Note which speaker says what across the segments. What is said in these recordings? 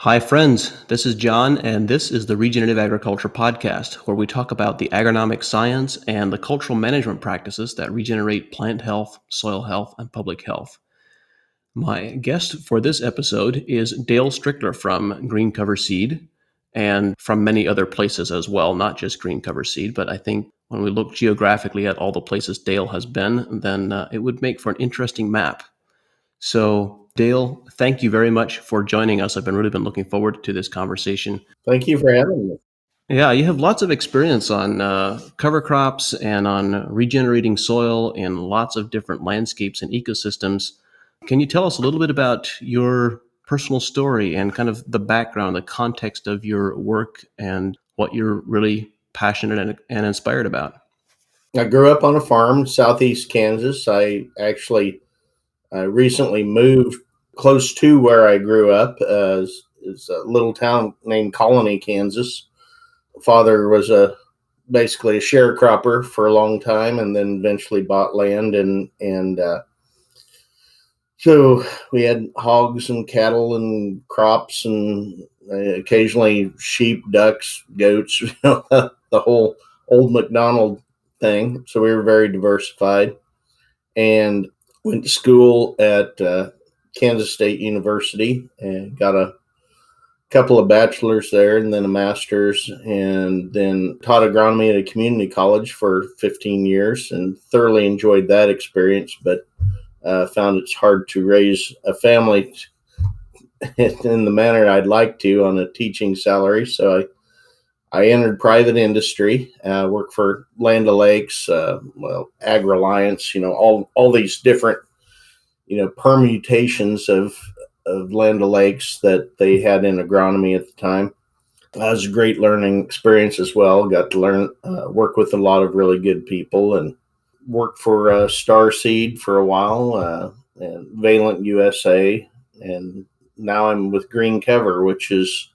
Speaker 1: Hi, friends. This is John, and this is the Regenerative Agriculture Podcast, where we talk about the agronomic science and the cultural management practices that regenerate plant health, soil health, and public health. My guest for this episode is Dale Strickler from Green Cover Seed and from many other places as well, not just Green Cover Seed, but I think when we look geographically at all the places Dale has been, then it would make for an interesting map. So, Dale, thank you very much for joining us. I've really been looking forward to this conversation.
Speaker 2: Thank you for having me.
Speaker 1: Yeah, you have lots of experience on cover crops and on regenerating soil in lots of different landscapes and ecosystems. Can you tell us a little bit about your personal story and kind of the background, the context of your work and what you're really passionate and inspired about?
Speaker 2: I grew up on a farm in southeast Kansas. I actually recently moved close to where I grew up. It's a little town named Colony, Kansas. Father was basically a sharecropper for a long time, and then eventually bought land, and so we had hogs and cattle and crops and occasionally sheep, ducks, goats, the whole old McDonald thing. So we were very diversified and went to school at Kansas State University and got a couple of bachelors there and then a master's, and then taught agronomy at a community college for 15 years and thoroughly enjoyed that experience, but found it's hard to raise a family in the manner I'd like to on a teaching salary. So I entered private industry, worked for Land O'Lakes, AgriAlliance, all these different, permutations of Land O'Lakes that they had in agronomy at the time. That was a great learning experience as well. Got to learn, work with a lot of really good people, and worked for Starseed for a while, and Valent USA, and now I'm with Green Cover, which is,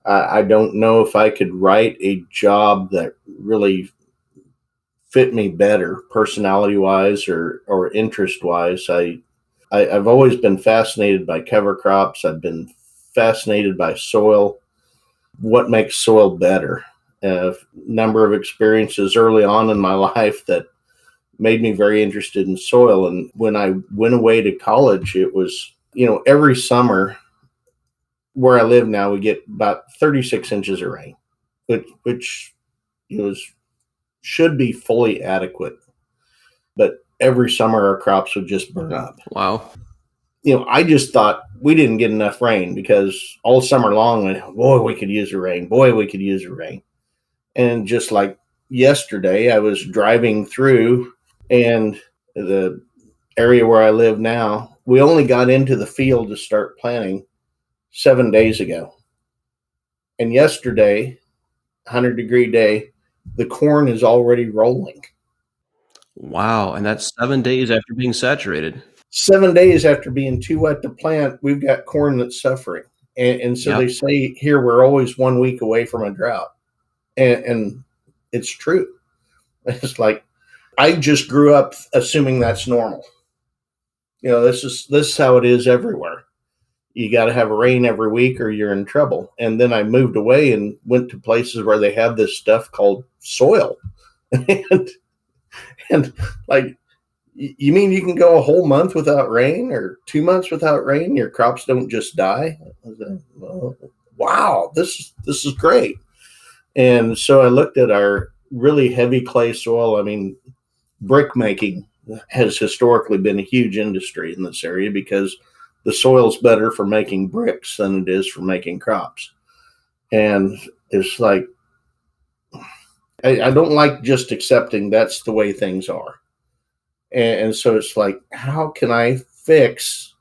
Speaker 2: I don't know if I could write a job that really fit me better, personality wise or interest wise. I've always been fascinated by cover crops. I've been fascinated by soil, what makes soil better. A number of experiences early on in my life that made me very interested in soil. And when I went away to college, it was, every summer where I live now, we get about 36 inches of rain, which should be fully adequate. But every summer our crops would just burn up.
Speaker 1: Wow.
Speaker 2: I just thought we didn't get enough rain because all summer long, boy, we could use the rain. Boy, we could use the rain. And just like yesterday, I was driving through, and the area where I live now, we only got into the field to start planting 7 days ago. And yesterday, 100-degree day, the corn is already rolling.
Speaker 1: Wow. And that's 7 days after being saturated.
Speaker 2: 7 days after being too wet to plant, we've got corn that's suffering. And so They say here we're always 1 week away from a drought. And it's true. It's like, I just grew up assuming that's normal. This is how it is everywhere. You got to have rain every week or you're in trouble. And then I moved away and went to places where they have this stuff called soil. and like, you mean you can go a whole month without rain or 2 months without rain? Your crops don't just die? Wow, this is great. And so I looked at our really heavy clay soil. I mean, brick making has historically been a huge industry in this area because the soil's better for making bricks than it is for making crops. And it's like, I don't like just accepting that's the way things are. And so it's like, how can I fix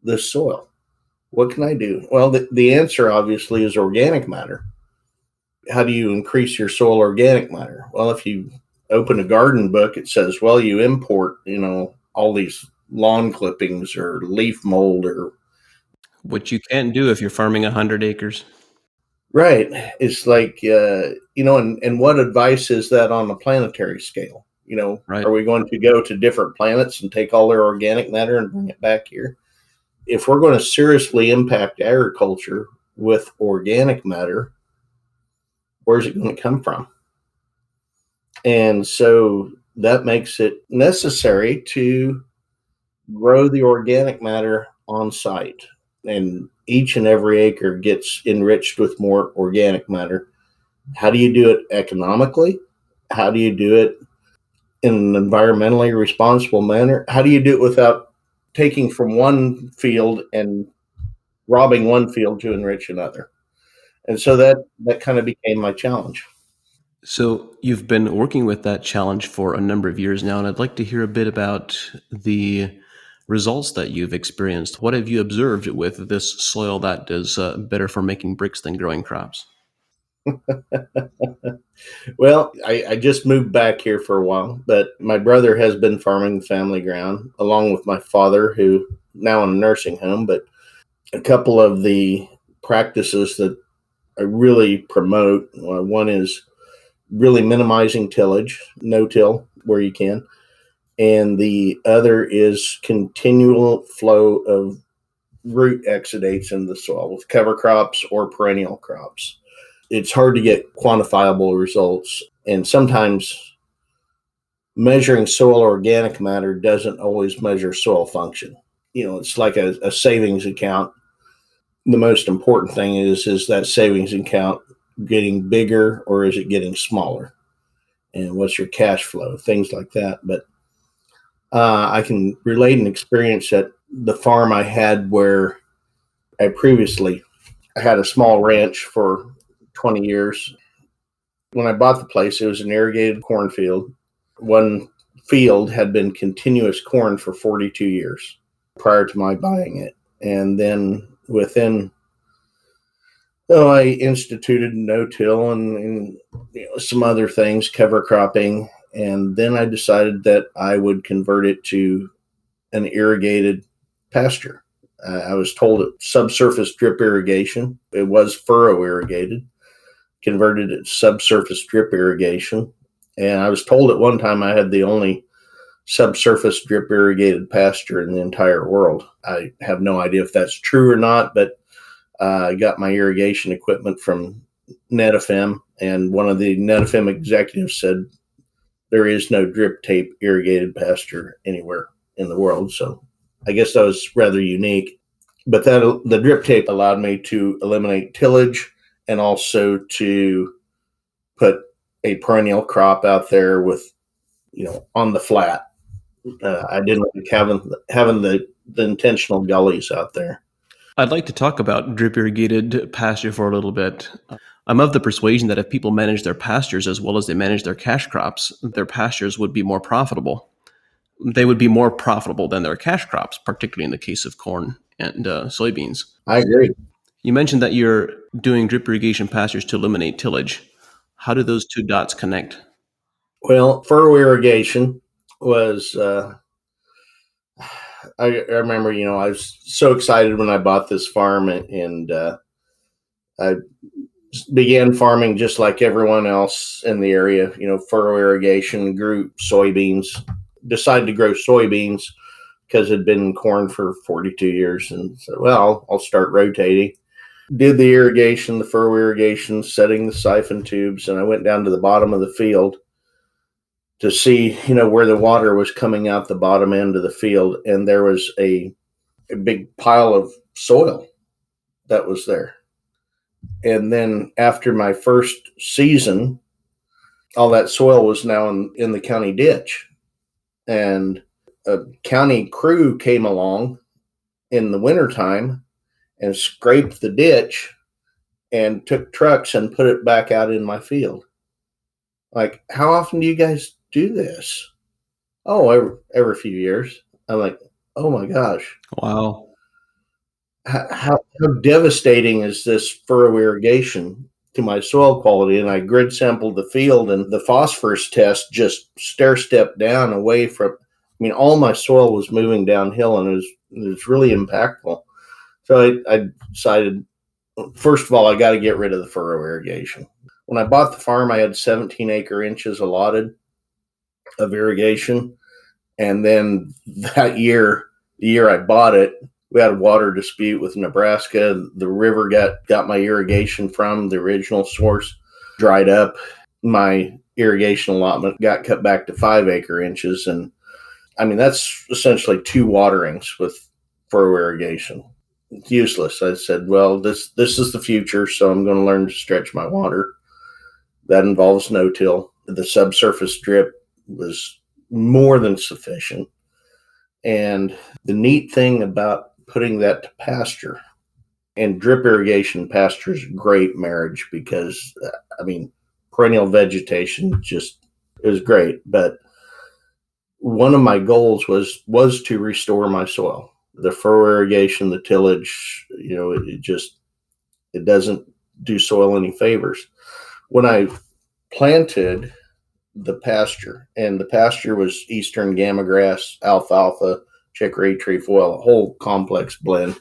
Speaker 2: this soil? What can I do? Well, the answer obviously is organic matter. How do you increase your soil organic matter? Well, if you open a garden book, it says, well, you import, all these lawn clippings or leaf mold, or
Speaker 1: which you can't do if you're farming 100 acres.
Speaker 2: Right. It's like, and what advice is that on a planetary scale?
Speaker 1: Right.
Speaker 2: Are we going to go to different planets and take all their organic matter and bring it back here? if we're going to seriously impact agriculture with organic matter, where's it going to come from? And so that makes it necessary to grow the organic matter on site. And each and every acre gets enriched with more organic matter. How do you do it economically? How do you do it in an environmentally responsible manner? How do you do it without taking from one field and robbing one field to enrich another? And so that kind of became my challenge.
Speaker 1: So you've been working with that challenge for a number of years now, and I'd like to hear a bit about the results that you've experienced. What have you observed with this soil that is better for making bricks than growing crops?
Speaker 2: Well, I just moved back here for a while, but my brother has been farming the family ground along with my father, who now in a nursing home. But a couple of the practices that I really promote, one is really minimizing tillage, no till where you can. And the other is continual flow of root exudates into the soil with cover crops or perennial crops. It's hard to get quantifiable results. And sometimes measuring soil organic matter doesn't always measure soil function. It's like a savings account. The most important thing is that savings account getting bigger or is it getting smaller? And what's your cash flow? Things like that. But I can relate an experience at the farm I had where I had a small ranch for 20 years. When I bought the place, it was an irrigated cornfield. One field had been continuous corn for 42 years prior to my buying it. And then I instituted no-till and some other things, cover cropping. And then I decided that I would convert it to an irrigated pasture. I was told it subsurface drip irrigation. It was furrow irrigated, converted it to subsurface drip irrigation. And I was told at one time I had the only subsurface drip irrigated pasture in the entire world. I have no idea if that's true or not, but I got my irrigation equipment from NetFM, and one of the NetFM executives said there is no drip tape irrigated pasture anywhere in the world. So I guess that was rather unique. But the drip tape allowed me to eliminate tillage and also to put a perennial crop out there with, on the flat. I didn't like having the intentional gullies out there.
Speaker 1: I'd like to talk about drip irrigated pasture for a little bit. I'm of the persuasion that if people manage their pastures as well as they manage their cash crops, their pastures would be more profitable. They would be more profitable than their cash crops, particularly in the case of corn and soybeans.
Speaker 2: I agree.
Speaker 1: You mentioned that you're doing drip irrigation pastures to eliminate tillage. How do those two dots connect?
Speaker 2: Well, furrow irrigation was, I remember, I was so excited when I bought this farm and I began farming just like everyone else in the area, furrow irrigation, grew soybeans, decided to grow soybeans because it had been corn for 42 years. And so, well, I'll start rotating. Did the irrigation, the furrow irrigation, setting the siphon tubes, and I went down to the bottom of the field to see, where the water was coming out the bottom end of the field. And there was a big pile of soil that was there. And then after my first season, all that soil was now in the county ditch. And a county crew came along in the wintertime and scraped the ditch and took trucks and put it back out in my field. Like, how often do you guys do this? Oh, every few years. I'm like, oh my gosh.
Speaker 1: Wow.
Speaker 2: How devastating is this furrow irrigation to my soil quality? And I grid sampled the field, and the phosphorus test just stair stepped down away from. All my soil was moving downhill, and it was really impactful. So I decided, first of all, I got to get rid of the furrow irrigation. When I bought the farm, I had 17 acre inches allotted of irrigation, and then that year, the year I bought it, we had a water dispute with Nebraska. The river got my irrigation from the original source, dried up. My irrigation allotment got cut back to 5 acre inches. And I mean, that's essentially 2 waterings with furrow irrigation. It's useless. I said, well, this is the future, so I'm going to learn to stretch my water. That involves no-till. The subsurface drip was more than sufficient. And the neat thing about putting that to pasture, and drip irrigation pasture is a great marriage because, perennial vegetation just is great. But one of my goals was to restore my soil. The furrow irrigation, the tillage, it doesn't do soil any favors. When I planted the pasture, and the pasture was eastern gamagrass, alfalfa, chicory, trefoil, a whole complex blend.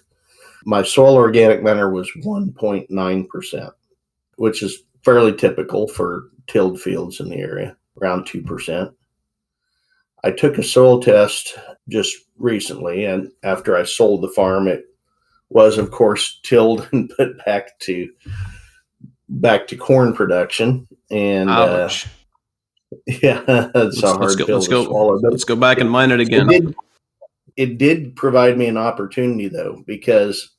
Speaker 2: My soil organic matter was 1.9%, which is fairly typical for tilled fields in the area, around 2%. I took a soil test just recently, and after I sold the farm, it was, of course, tilled and put back to corn production. And yeah, it's a hard pill to swallow.
Speaker 1: Let's go back and mine it again.
Speaker 2: It did provide me an opportunity, though, because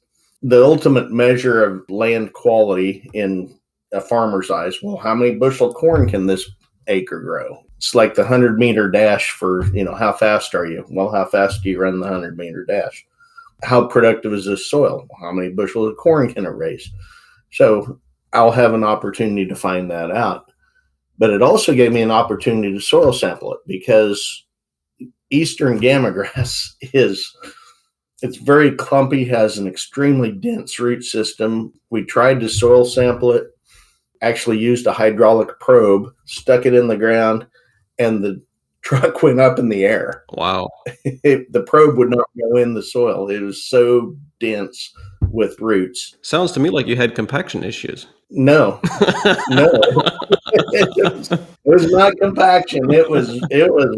Speaker 2: the ultimate measure of land quality in a farmer's eyes, well, how many bushel of corn can this acre grow? It's like the 100-meter dash for, how fast are you? Well, how fast do you run the 100-meter dash? How productive is this soil? How many bushels of corn can it raise? So I'll have an opportunity to find that out. But it also gave me an opportunity to soil sample it, because eastern gamagrass it's very clumpy, has an extremely dense root system. We tried to soil sample it, actually used a hydraulic probe, stuck it in the ground, and the truck went up in the air.
Speaker 1: Wow.
Speaker 2: The probe would not go in the soil. It was so dense with roots.
Speaker 1: Sounds to me like you had compaction issues.
Speaker 2: No. It was not compaction. It was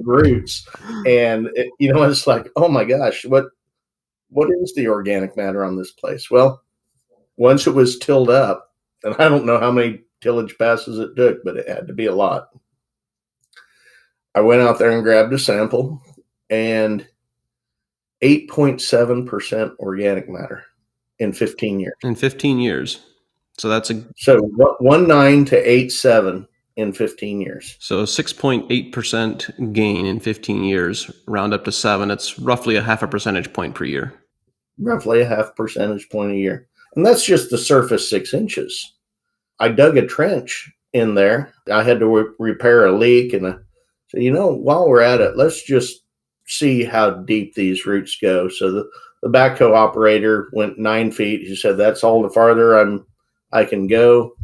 Speaker 2: roots. And it's like, oh my gosh, what is the organic matter on this place? Well, once it was tilled up, and I don't know how many tillage passes it took, but it had to be a lot. I went out there and grabbed a sample, and 8.7% organic matter in 15 years.
Speaker 1: In 15 years. So that's
Speaker 2: 19 to 8.7 in 15 years.
Speaker 1: So 6.8% gain in 15 years, round up to 7. It's roughly a half a percentage point per year.
Speaker 2: Roughly a half percentage point a year. And that's just the surface 6 inches. I dug a trench in there. I had to repair a leak, and so, while we're at it, let's just see how deep these roots go. So the backhoe operator went 9 feet. He said, that's all the farther I can go.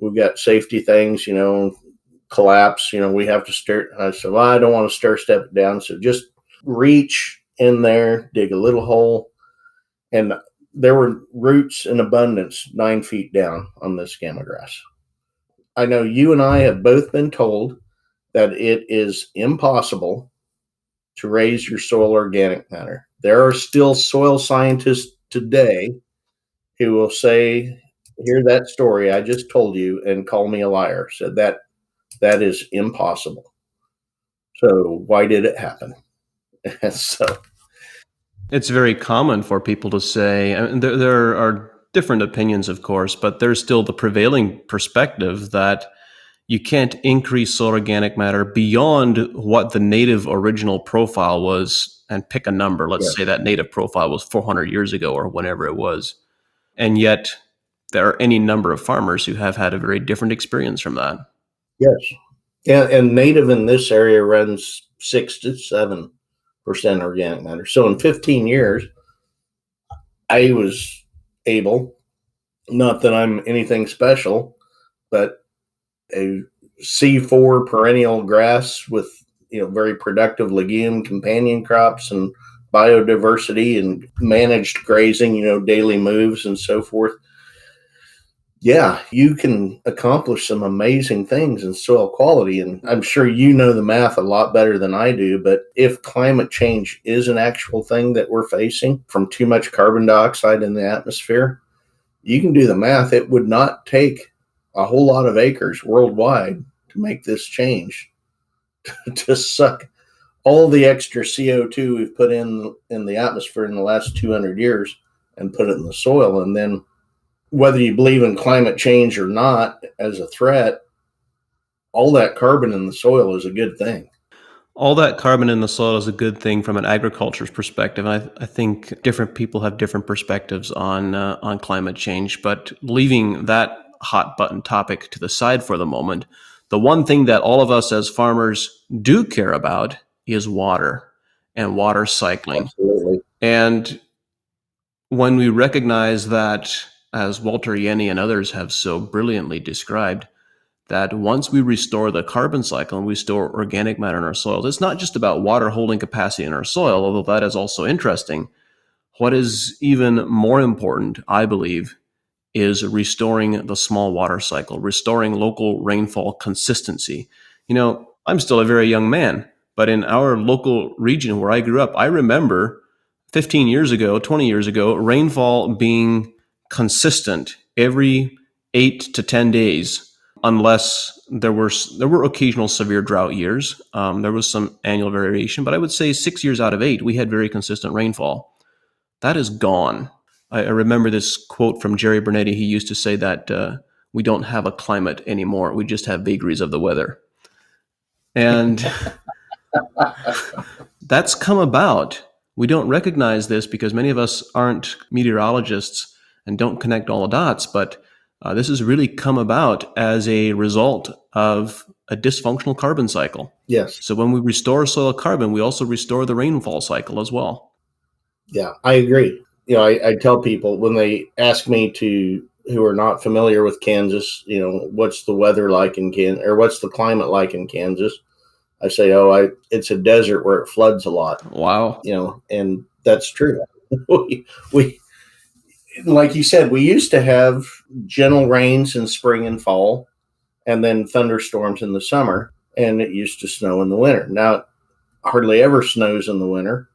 Speaker 2: We've got safety things, collapse, we have to stir. I said, well, I don't want to step it down. So just reach in there, dig a little hole. And there were roots in abundance 9 feet down on this gamagrass. I know you and I have both been told that it is impossible to raise your soil organic matter. There are still soil scientists today who will say, hear that story I just told you and call me a liar. Said that is impossible. So why did it happen? So
Speaker 1: it's very common for people to say, and there are different opinions, of course, but there's still the prevailing perspective that you can't increase soil organic matter beyond what the native original profile was, and pick a number. Let's say that native profile was 400 years ago or whenever it was. And yet there are any number of farmers who have had a very different experience from that.
Speaker 2: Yes. And native in this area runs 6 to 7% organic matter. So in 15 years, I was able, not that I'm anything special, but a C4 perennial grass with very productive legume companion crops and biodiversity and managed grazing, daily moves and so forth. Yeah, you can accomplish some amazing things in soil quality. And I'm sure you know the math a lot better than I do. But if climate change is an actual thing that we're facing from too much carbon dioxide in the atmosphere, you can do the math. It would not take a whole lot of acres worldwide to make this change, to suck all the extra CO2 we've put in the atmosphere in the last 200 years and put it in the soil. And then whether you believe in climate change or not as a threat, all that carbon in the soil is a good thing.
Speaker 1: All that carbon in the soil is a good thing from an agriculture's perspective. I think different people have different perspectives on climate change. But leaving that hot button topic to the side for the moment, the one thing that all of us as farmers do care about is water and water cycling.
Speaker 2: Absolutely.
Speaker 1: And when we recognize that, as Walter Yenny and others have so brilliantly described, that once we restore the carbon cycle and we store organic matter in our soils, it's not just about water holding capacity in our soil, although that is also interesting. What is even more important, I believe, is restoring the small water cycle, restoring local rainfall consistency. I'm still a very young man, but in our local region where I grew up, I remember 15 years ago, 20 years ago, rainfall being consistent every 8 to 10 days, unless there were occasional severe drought years. There was some annual variation, but I would say 6 years out of 8, we had very consistent rainfall. That is gone. I remember this quote from Jerry Bernetti. He used to say that we don't have a climate anymore. We just have vagaries of the weather. And that's come about. We don't recognize this because many of us aren't meteorologists and don't connect all the dots, but this has really come about as a result of a dysfunctional carbon cycle.
Speaker 2: Yes.
Speaker 1: So when we restore soil carbon, we also restore the rainfall cycle as well.
Speaker 2: Yeah, I agree. I tell people when they ask me who are not familiar with Kansas, what's the weather like in Kansas, or what's the climate like in Kansas? I say, it's a desert where it floods a lot.
Speaker 1: Wow.
Speaker 2: And that's true. we like you said, we used to have gentle rains in spring and fall, and then thunderstorms in the summer, and it used to snow in the winter. Now it hardly ever snows in the winter.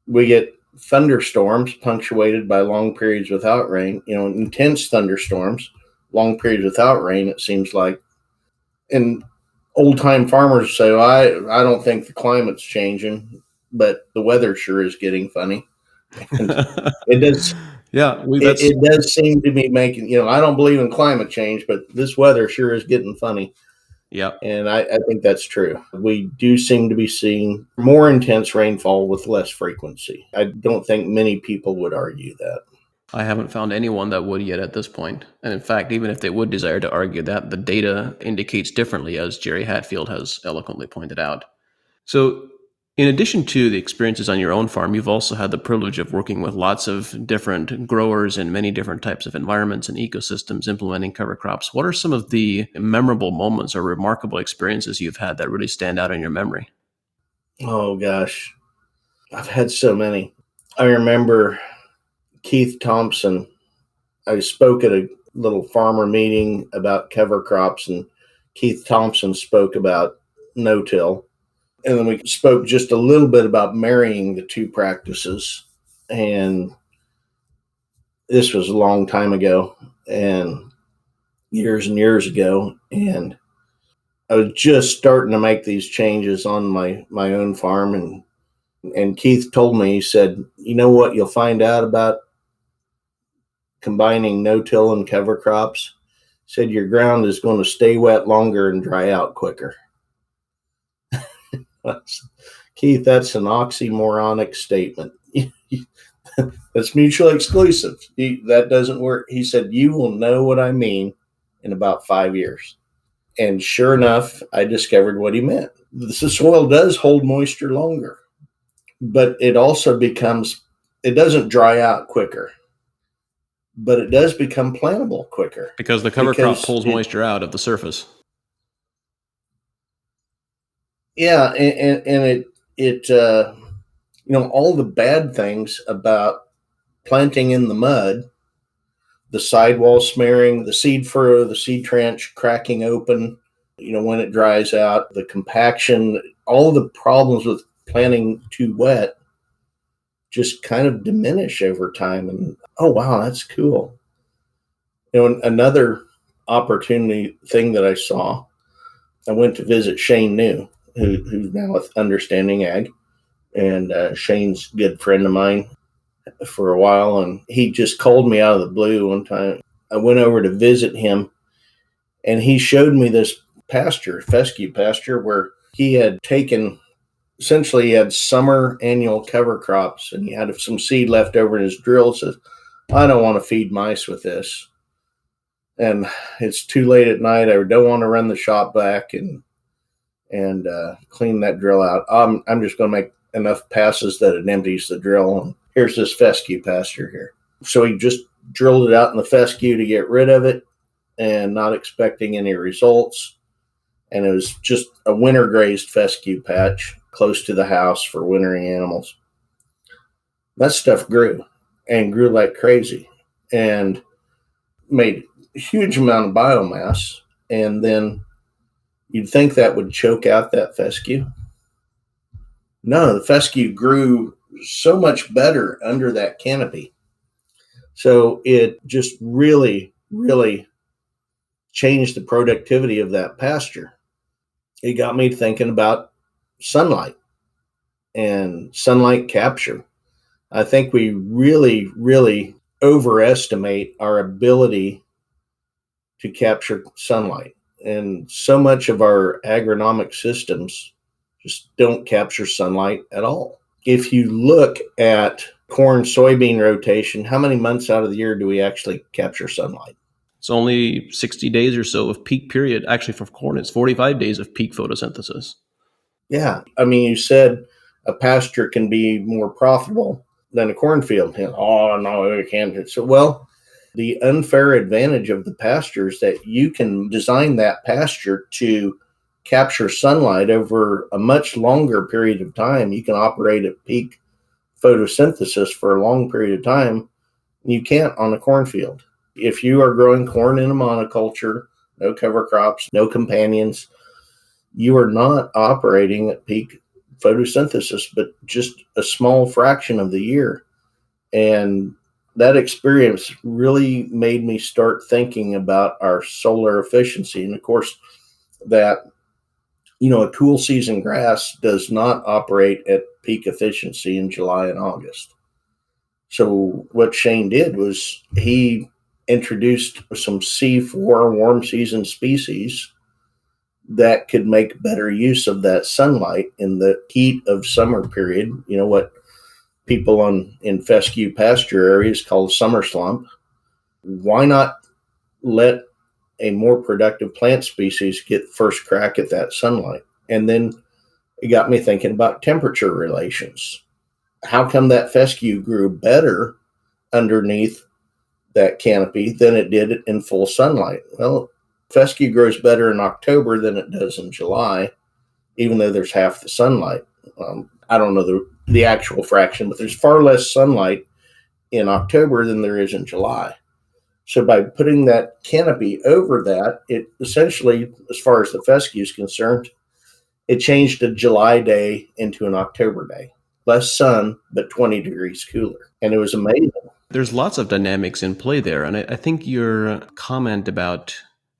Speaker 2: We get thunderstorms punctuated by long periods without rain, intense thunderstorms, long periods without rain, it seems like. And old time farmers say, well, I don't think the climate's changing, but the weather sure is getting funny. And it does.
Speaker 1: Yeah,
Speaker 2: It does seem to be making, I don't believe in climate change, but this weather sure is getting funny.
Speaker 1: Yeah.
Speaker 2: And I think that's true. We do seem to be seeing more intense rainfall with less frequency. I don't think many people would argue that.
Speaker 1: I haven't found anyone that would yet at this point. And in fact, even if they would desire to argue that, the data indicates differently, as Jerry Hatfield has eloquently pointed out. So, in addition to the experiences on your own farm, you've also had the privilege of working with lots of different growers in many different types of environments and ecosystems implementing cover crops. What are some of the memorable moments or remarkable experiences you've had that really stand out in your memory?
Speaker 2: Oh, gosh. I've had so many. I remember Keith Thompson. I spoke at a little farmer meeting about cover crops, and Keith Thompson spoke about no-till. And then we spoke just a little bit about marrying the two practices. And this was a long time ago, and years ago. And I was just starting to make these changes on my own farm. And Keith told me, he said, you know what you'll find out about combining no-till and cover crops? He said, your ground is going to stay wet longer and dry out quicker. Keith, that's an oxymoronic statement. That's mutually exclusive. That doesn't work. He said, you will know what I mean in about 5 years. And sure enough, I discovered what he meant. The soil does hold moisture longer, but it also it doesn't dry out quicker, but it does become plantable quicker.
Speaker 1: Because the cover crop pulls moisture out of the surface.
Speaker 2: Yeah, and it all the bad things about planting in the mud, the sidewall smearing, the seed furrow, the seed trench cracking open, when it dries out, the compaction, all of the problems with planting too wet just kind of diminish over time. And oh, wow, that's cool. Another opportunity thing that I saw, I went to visit Shane New, who's now with Understanding Ag. And Shane's a good friend of mine for a while. And he just called me out of the blue one time. I went over to visit him, and he showed me this pasture, fescue pasture, where he had taken, essentially he had summer annual cover crops, and he had some seed left over in his drill. Says, I don't want to feed mice with this. And it's too late at night. I don't want to run the shop back and clean that drill out. I'm just going to make enough passes that it empties the drill. And here's this fescue pasture here. So he just drilled it out in the fescue to get rid of it, and not expecting any results. And it was just a winter grazed fescue patch close to the house for wintering animals. That stuff grew like crazy and made a huge amount of biomass. And then you'd think that would choke out that fescue. No, the fescue grew so much better under that canopy. So it just really, really changed the productivity of that pasture. It got me thinking about sunlight and sunlight capture. I think we really, really overestimate our ability to capture sunlight. And so much of our agronomic systems just don't capture sunlight at all. If you look at corn soybean rotation, how many months out of the year do we actually capture sunlight?
Speaker 1: It's only 60 days or so of peak period. Actually, for corn, it's 45 days of peak photosynthesis.
Speaker 2: Yeah. I mean, you said a pasture can be more profitable than a cornfield. Oh, no, it can't. So, well, the unfair advantage of the pasture is that you can design that pasture to capture sunlight over a much longer period of time. You can operate at peak photosynthesis for a long period of time. You can't on a cornfield. If you are growing corn in a monoculture, no cover crops, no companions, you are not operating at peak photosynthesis, but just a small fraction of the year. And that experience really made me start thinking about our solar efficiency. And of course, that, a cool season grass does not operate at peak efficiency in July and August. So what Shane did was he introduced some C4 warm season species that could make better use of that sunlight in the heat of summer period. What people in fescue pasture areas call summer slump. Why not let a more productive plant species get first crack at that sunlight? And then it got me thinking about temperature relations. How come that fescue grew better underneath that canopy than it did in full sunlight? Well, fescue grows better in October than it does in July, even though there's half the sunlight. I don't know the actual fraction, but there's far less sunlight in October than there is in July. So by putting that canopy over that, it essentially, as far as the fescue is concerned, it changed a July day into an October day. Less sun, but 20 degrees cooler. And it was amazing.
Speaker 1: There's lots of dynamics in play there. And I think your comment about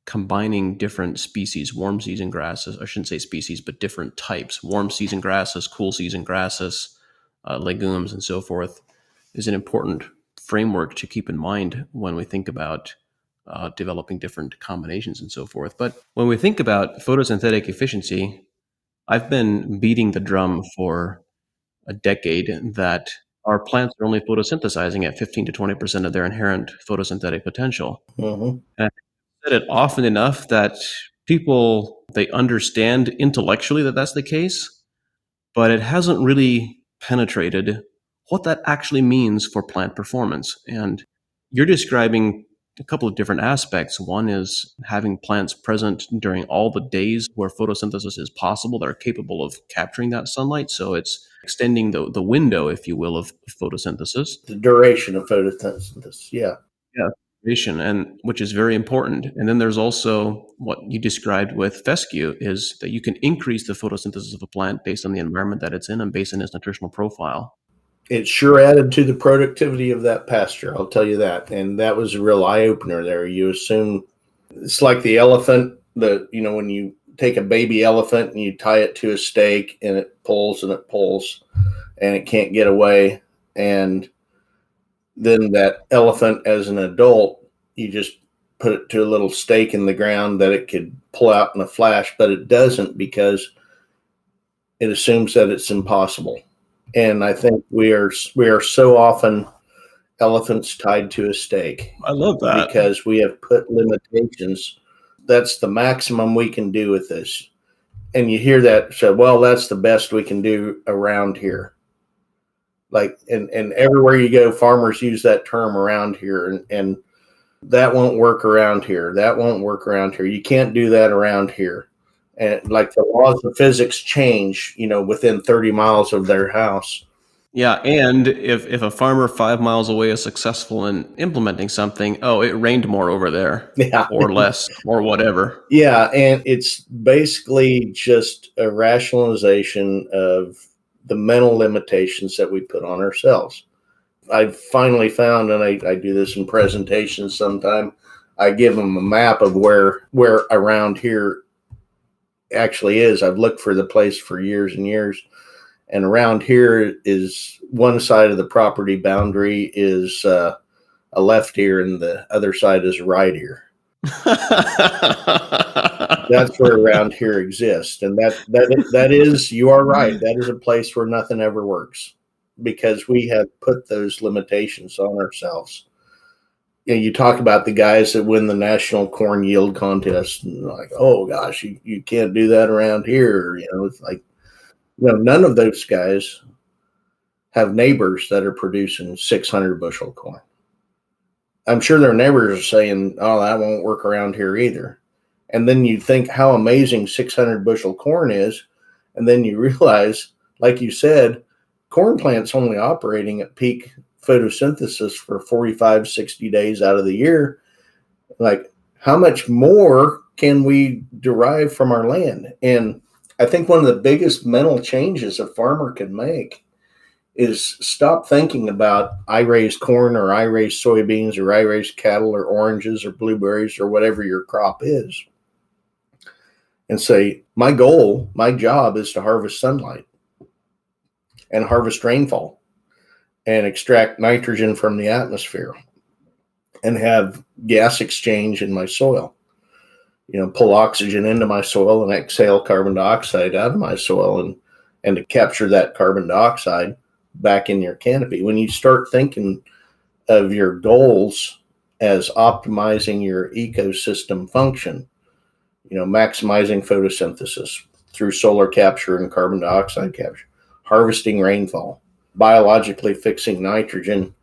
Speaker 1: combining different species, warm season grasses, I shouldn't say species, but different types, warm season grasses, cool season grasses, legumes, and so forth, is an important framework to keep in mind when we think about developing different combinations and so forth. But when we think about photosynthetic efficiency, I've been beating the drum for a decade that our plants are only photosynthesizing at 15 to 20% of their inherent photosynthetic potential.
Speaker 2: Mm-hmm.
Speaker 1: And I've said it often enough that people, they understand intellectually that that's the case, but it hasn't really penetrated what that actually means for plant performance. And you're describing a couple of different aspects. One is having plants present during all the days where photosynthesis is possible that are capable of capturing that sunlight. So it's extending the window, if you will, of photosynthesis.
Speaker 2: The duration of photosynthesis. Yeah.
Speaker 1: Yeah. and which is very important. And then there's also what you described with fescue, is that you can increase the photosynthesis of a plant based on the environment that it's in and based on its nutritional profile.
Speaker 2: It sure added to the productivity of that pasture, I'll tell you that. And that was a real eye opener there. You assume it's like the elephant, when you take a baby elephant and you tie it to a stake and it pulls and it pulls and it can't get away. And then that elephant, as an adult, you just put it to a little stake in the ground that it could pull out in a flash, but it doesn't, because it assumes that it's impossible. And I think we are so often elephants tied to a stake.
Speaker 1: I love that.
Speaker 2: Because we have put limitations. That's the maximum we can do with this. And you hear that said, well, that's the best we can do around here. Like, and everywhere you go, farmers use that term around here, and that won't work around here. That won't work around here. You can't do that around here. And like the laws of physics change, within 30 miles of their house.
Speaker 1: Yeah, and if a farmer 5 miles away is successful in implementing something, oh, it rained more over there,
Speaker 2: Yeah.
Speaker 1: or less, or whatever.
Speaker 2: Yeah, and it's basically just a rationalization of the mental limitations that we put on ourselves. I've finally found, and I do this in presentations sometime, I give them a map of where around here actually is. I've looked for the place for years and years, and around here is one side of the property boundary is a left ear and the other side is a right ear. That's where around here exists. And that is, you are right, that is a place where nothing ever works, because we have put those limitations on ourselves. You talk about the guys that win the national corn yield contest, and like, oh gosh, you can't do that around here. It's like, none of those guys have neighbors that are producing 600 bushel corn. I'm sure their neighbors are saying, oh, that won't work around here either. And then you think how amazing 600 bushel corn is. And then you realize, like you said, corn plant's only operating at peak photosynthesis for 45, 60 days out of the year. Like, how much more can we derive from our land? And I think one of the biggest mental changes a farmer can make is stop thinking about, I raise corn or I raise soybeans or I raise cattle or oranges or blueberries or whatever your crop is, and say, my goal, my job is to harvest sunlight and harvest rainfall and extract nitrogen from the atmosphere and have gas exchange in my soil. Pull oxygen into my soil and exhale carbon dioxide out of my soil, and to capture that carbon dioxide back in your canopy. When you start thinking of your goals as optimizing your ecosystem function, maximizing photosynthesis through solar capture and carbon dioxide capture, harvesting rainfall, biologically fixing nitrogen,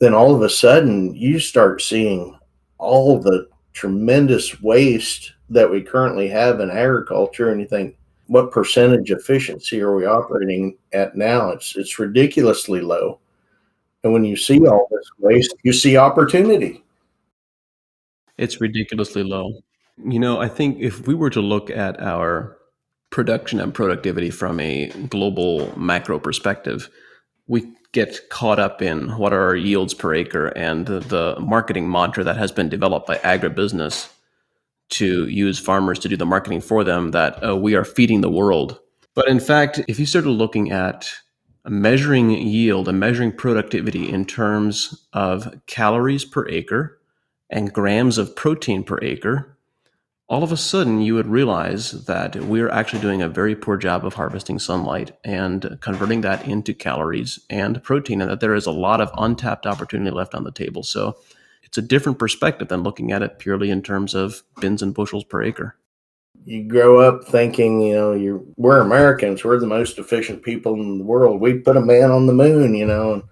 Speaker 2: then all of a sudden you start seeing all the tremendous waste that we currently have in agriculture, and you think, what percentage efficiency are we operating at now? It's ridiculously low. And when you see all this waste, you see opportunity.
Speaker 1: It's ridiculously low. I think if we were to look at our production and productivity from a global macro perspective, we get caught up in what are our yields per acre and the marketing mantra that has been developed by agribusiness to use farmers to do the marketing for them, that we are feeding the world. But in fact, if you started looking at measuring yield and measuring productivity in terms of calories per acre and grams of protein per acre, all of a sudden you would realize that we're actually doing a very poor job of harvesting sunlight and converting that into calories and protein, and that there is a lot of untapped opportunity left on the table. So it's a different perspective than looking at it purely in terms of bins and bushels per acre.
Speaker 2: You grow up thinking, we're Americans, we're the most efficient people in the world. We put a man on the moon, and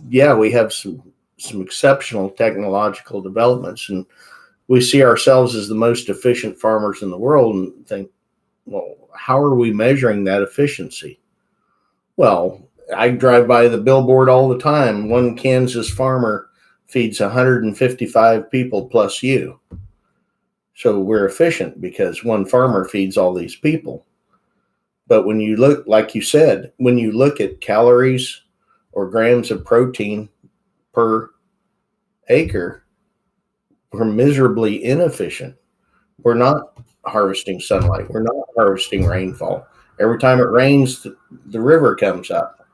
Speaker 2: yeah, we have some exceptional technological developments, and we see ourselves as the most efficient farmers in the world, and think, well, how are we measuring that efficiency? Well, I drive by the billboard all the time. One Kansas farmer feeds 155 people plus you. So we're efficient because one farmer feeds all these people. But when you look, like you said, when you look at calories or grams of protein per acre, we're miserably inefficient. We're not harvesting sunlight. We're not harvesting rainfall. Every time it rains, the river comes up.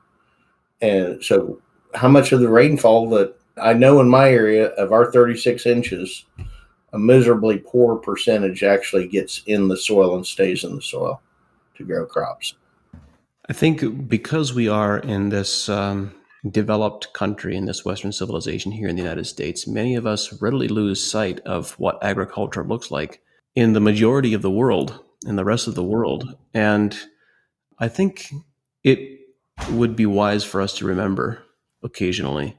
Speaker 2: And so how much of the rainfall that I know in my area of our 36 inches, a miserably poor percentage actually gets in the soil and stays in the soil to grow crops.
Speaker 1: I think because we are in this developed country, in this Western civilization here in the United States, many of us readily lose sight of what agriculture looks like in the majority of the world, in the rest of the world. And I think it would be wise for us to remember occasionally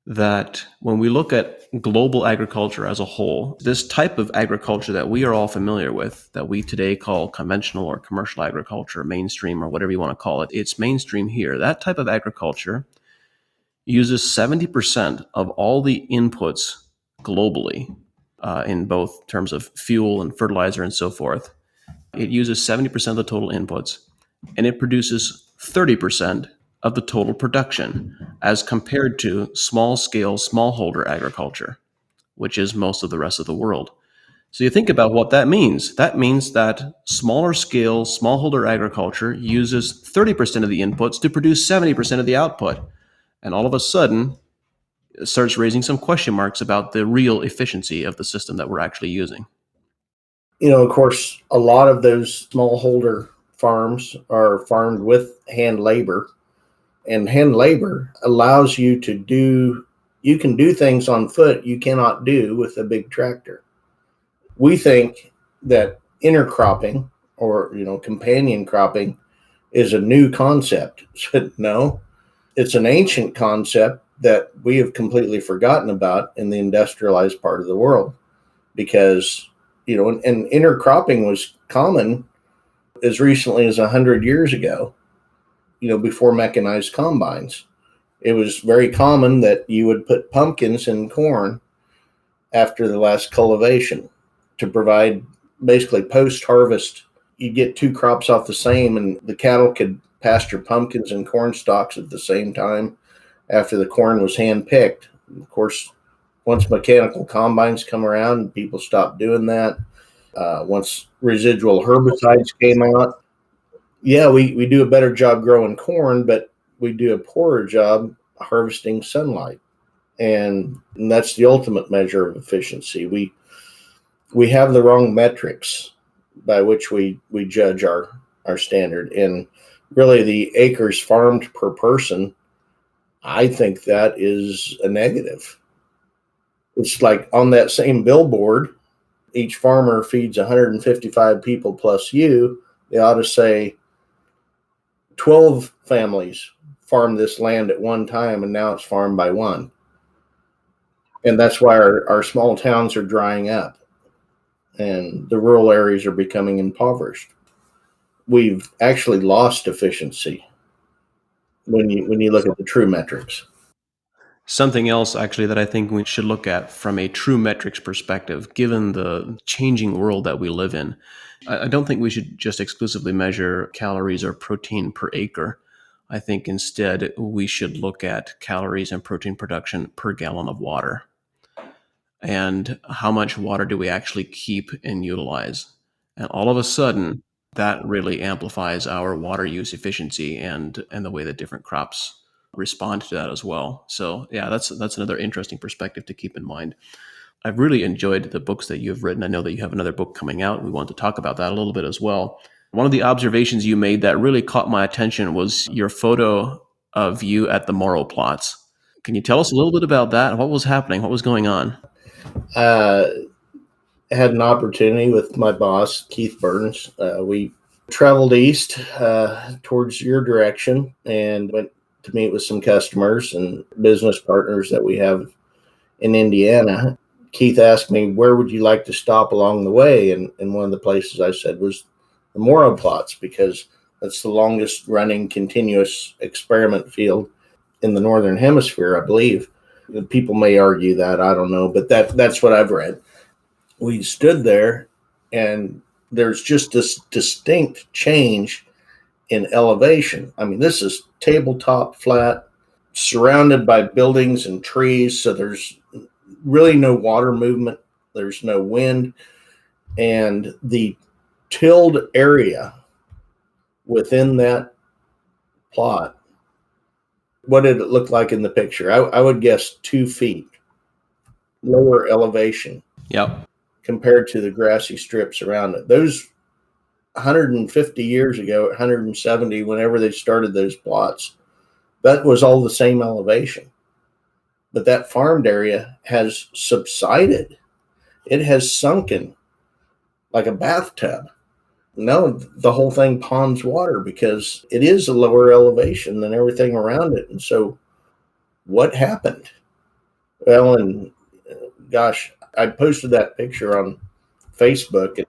Speaker 1: that when we look at global agriculture as a whole, this type of agriculture that we are all familiar with, that we today call conventional or commercial agriculture, mainstream, or whatever you want to call it, it's mainstream here. That type of agriculture uses 70% of all the inputs globally, in both terms of fuel and fertilizer and so forth. It uses 70% of the total inputs, and it produces 30% of the total production as compared to small scale, smallholder agriculture, which is most of the rest of the world. So you think about what that means. That means that smaller scale, smallholder agriculture uses 30% of the inputs to produce 70% of the output. And all of a sudden, it starts raising some question marks about the real efficiency of the system that we're actually using.
Speaker 2: Of course, a lot of those smallholder farms are farmed with hand labor, and hand labor allows you you can do things on foot you cannot do with a big tractor. We think that intercropping or, companion cropping is a new concept. No, it's an ancient concept that we have completely forgotten about in the industrialized part of the world because, and intercropping was common as recently as 100 years ago, before mechanized combines. It was very common that you would put pumpkins in corn after the last cultivation to provide basically post-harvest. You get two crops off the same, and the cattle could pasture pumpkins and corn stalks at the same time after the corn was hand-picked. Of course, once mechanical combines come around, people stopped doing that. Once residual herbicides came out, we do a better job growing corn, but we do a poorer job harvesting sunlight. And that's the ultimate measure of efficiency. We have the wrong metrics by which we judge our standard. And really the acres farmed per person, I think that is a negative. It's like on that same billboard, each farmer feeds 155 people plus you. They ought to say 12 families farm this land at one time, and now it's farmed by one. And that's why our small towns are drying up and the rural areas are becoming impoverished. We've actually lost efficiency when you look at the true metrics.
Speaker 1: Something else, actually, that I think we should look at from a true metrics perspective, given the changing world that we live in, I don't think we should just exclusively measure calories or protein per acre. I think instead we should look at calories and protein production per gallon of water. And how much water do we actually keep and utilize? And all of a sudden, that really amplifies our water use efficiency and the way that different crops respond to that as well. So yeah, that's another interesting perspective to keep in mind. I've really enjoyed the books that you've written. I know that you have another book coming out. We want to talk about that a little bit as well. One of the observations you made that really caught my attention was your photo of you at the Morrow plots. Can you tell us a little bit about that? What was happening? What was going on?
Speaker 2: Had an opportunity with my boss, Keith Burns. We traveled east towards your direction and went to meet with some customers and business partners that we have in Indiana. Keith asked me, where would you like to stop along the way? And one of the places I said was the Morrow plots, because that's the longest running continuous experiment field in the Northern Hemisphere, I believe. People may argue that, I don't know, but that's what I've read. We stood there, and there's just this distinct change in elevation. I mean, this is tabletop flat, surrounded by buildings and trees, so there's really no water movement, there's no wind, and the tilled area within that plot, what did it look like in the picture? I would guess 2 feet lower elevation
Speaker 1: Yep.
Speaker 2: compared to the grassy strips around it. Those 150 years ago, 170, whenever they started those plots, that was all the same elevation. But that farmed area has subsided. It has sunken like a bathtub. Now the whole thing ponds water because it is a lower elevation than everything around it. And so what happened? Well, and gosh, I posted that picture on Facebook, and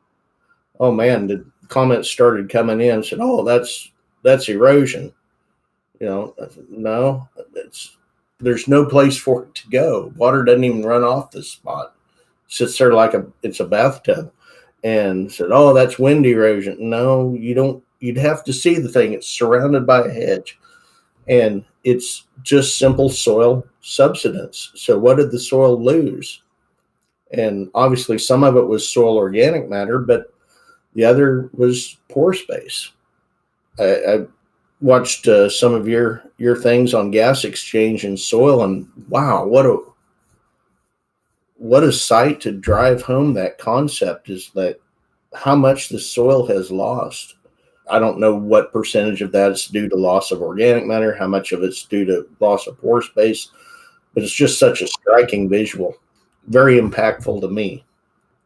Speaker 2: oh man, the comments started coming in, said, "Oh, that's erosion." No, there's no place for it to go. Water doesn't even run off this spot. It sits there like it's a bathtub. And said, "Oh, that's wind erosion." No, you don't. You'd have to see the thing. It's surrounded by a hedge, and it's just simple soil subsidence. So what did the soil lose? And obviously some of it was soil organic matter, but the other was pore space. I watched some of your things on gas exchange and soil, and wow, what a sight to drive home that concept is that how much the soil has lost. I don't know what percentage of that is due to loss of organic matter, how much of it's due to loss of pore space, but it's just such a striking visual, very impactful to me.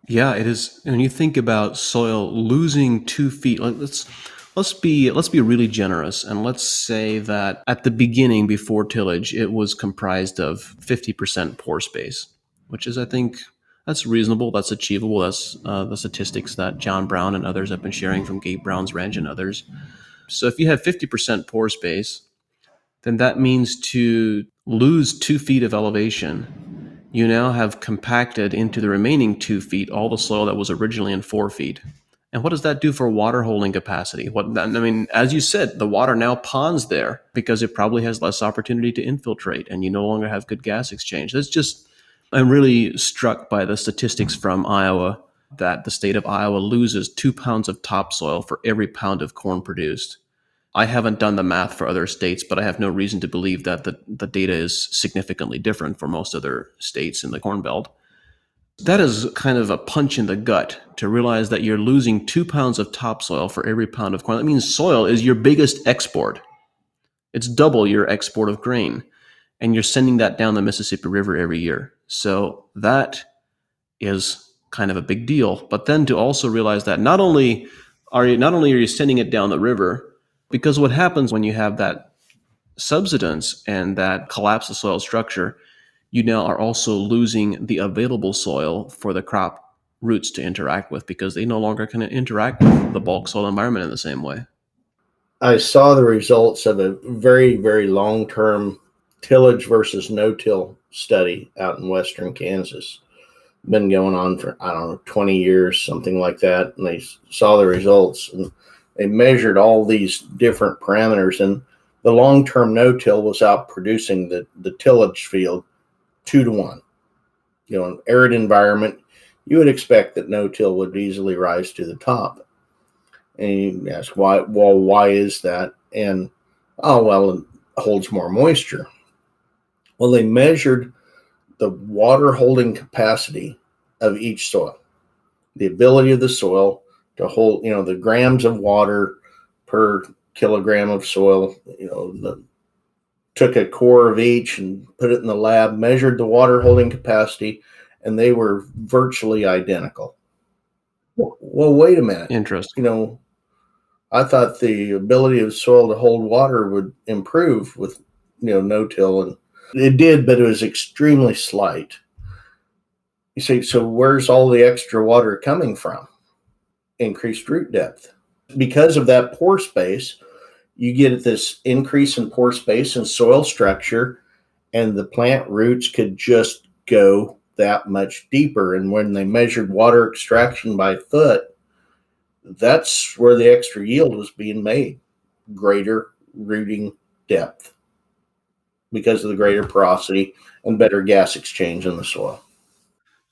Speaker 1: Yeah, it is. When you think about soil losing 2 feet, like let's be really generous, and let's say that at the beginning, before tillage, it was comprised of 50% pore space, which is, I think, that's reasonable, that's achievable. That's the statistics that John Brown and others have been sharing from Gabe Brown's Ranch and others. So if you have 50% pore space, then that means to lose 2 feet of elevation, you now have compacted into the remaining 2 feet all the soil that was originally in 4 feet. And what does that do for water holding capacity? As you said, the water now ponds there because it probably has less opportunity to infiltrate, and you no longer have good gas exchange. I'm really struck by the statistics from Iowa that the state of Iowa loses 2 pounds of topsoil for every pound of corn produced. I haven't done the math for other states, but I have no reason to believe that the data is significantly different for most other states in the Corn Belt. That is kind of a punch in the gut to realize that you're losing 2 pounds of topsoil for every pound of corn. That means soil is your biggest export. It's double your export of grain, and you're sending that down the Mississippi River every year. So that is kind of a big deal. But then to also realize that not only are you sending it down the river, because what happens when you have that subsidence and that collapse of soil structure, you now are also losing the available soil for the crop roots to interact with because they no longer can interact with the bulk soil environment in the same way.
Speaker 2: I saw the results of a very, very long-term tillage versus no-till study out in western Kansas. Been going on for, I don't know, 20 years, something like that. And they saw the results, and they measured all these different parameters. And the long-term no-till was out producing the tillage field 2-to-1. An arid environment, you would expect that no-till would easily rise to the top. And you ask why? Well, why is that? And it holds more moisture. Well, they measured the water holding capacity of each soil, the ability of the soil to hold, the grams of water per kilogram of soil. Took a core of each and put it in the lab, measured the water holding capacity, and they were virtually identical. Well, wait a minute.
Speaker 1: Interesting.
Speaker 2: I thought the ability of soil to hold water would improve with, no-till, and it did, but it was extremely slight. You say, so where's all the extra water coming from? Increased root depth. Because of that pore space, you get this increase in pore space and soil structure, and the plant roots could just go that much deeper. And when they measured water extraction by foot, that's where the extra yield was being made, greater rooting depth because of the greater porosity and better gas exchange in the soil.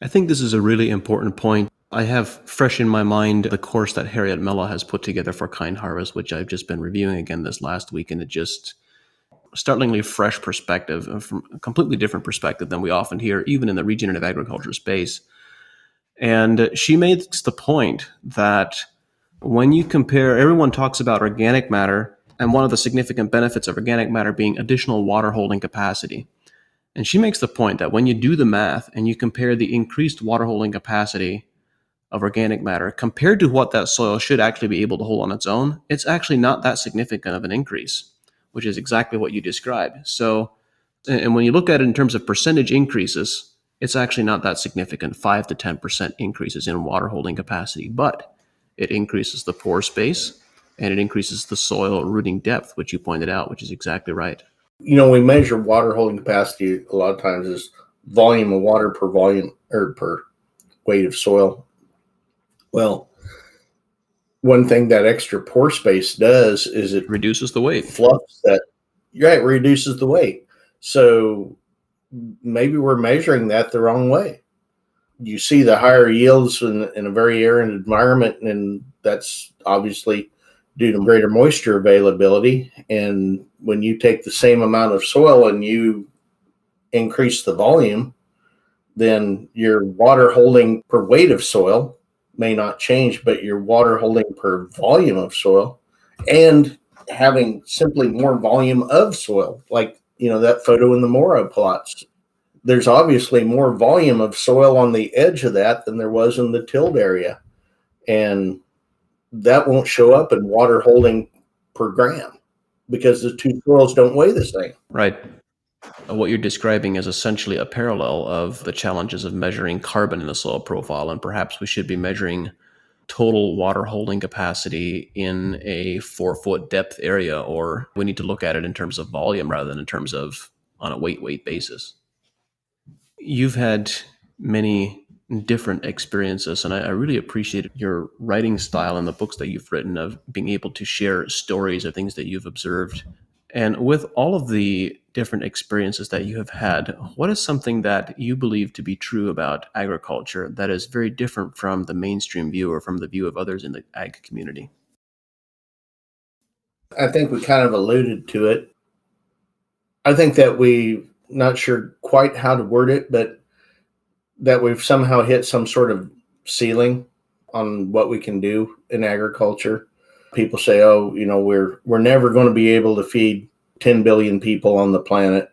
Speaker 1: I think this is a really important point. I have fresh in my mind the course that Harriet Mella has put together for Kind Harvest, which I've just been reviewing again this last week, and it just startlingly fresh perspective, from a completely different perspective than we often hear, even in the regenerative agriculture space. And she makes the point that when you compare, everyone talks about organic matter, and one of the significant benefits of organic matter being additional water holding capacity. And she makes the point that when you do the math and you compare the increased water holding capacity of organic matter compared to what that soil should actually be able to hold on its own, it's actually not that significant of an increase, which is exactly what you described. So, and when you look at it in terms of percentage increases, it's actually not that significant, 5 to 10% increases in water holding capacity, but it increases the pore space and it increases the soil rooting depth, which you pointed out, which is exactly right.
Speaker 2: We measure water holding capacity a lot of times as volume of water per volume or per weight of soil. Well, one thing that extra pore space does is it
Speaker 1: reduces the weight.
Speaker 2: Fluffs that, yeah, it reduces the weight. So maybe we're measuring that the wrong way. You see the higher yields in a very arid environment, and that's obviously due to greater moisture availability. And when you take the same amount of soil and you increase the volume, then your water holding per weight of soil may not change, but your water holding per volume of soil and having simply more volume of soil, like, that photo in the Moro plots. There's obviously more volume of soil on the edge of that than there was in the tilled area. And that won't show up in water holding per gram because the two soils don't weigh the same.
Speaker 1: Right. What you're describing is essentially a parallel of the challenges of measuring carbon in the soil profile, and perhaps we should be measuring total water holding capacity in a 4-foot depth area, or we need to look at it in terms of volume rather than in terms of on a weight basis. You've had many different experiences, and I really appreciate your writing style and the books that you've written of being able to share stories of things that you've observed. And with all of the different experiences that you have had, what is something that you believe to be true about agriculture that is very different from the mainstream view or from the view of others in the ag community?
Speaker 2: I think we kind of alluded to it. I think that not sure quite how to word it, but that we've somehow hit some sort of ceiling on what we can do in agriculture. People say, "Oh, we're never going to be able to feed 10 billion people on the planet."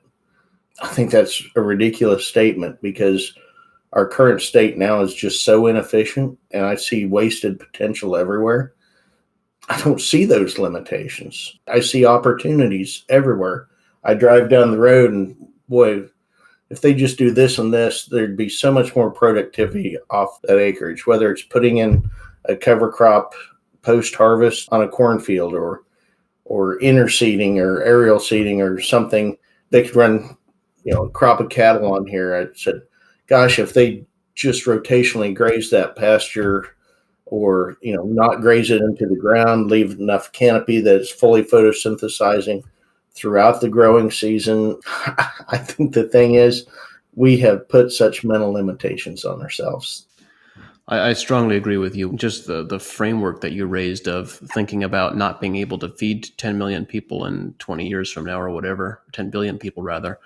Speaker 2: I think that's a ridiculous statement because our current state now is just so inefficient, and I see wasted potential everywhere. I don't see those limitations. I see opportunities everywhere. I drive down the road and, boy, if they just do this and this, there'd be so much more productivity off that acreage, whether it's putting in a cover crop post-harvest on a cornfield or interseeding or aerial seeding or something. They could run, a crop of cattle on here. I said, gosh, if they just rotationally graze that pasture or, not graze it into the ground, leave enough canopy that it's fully photosynthesizing throughout the growing season. I think the thing is we have put such mental limitations on ourselves.
Speaker 1: I strongly agree with you. Just the framework that you raised of thinking about not being able to feed 10 million people in 20 years from now or whatever, 10 billion people rather.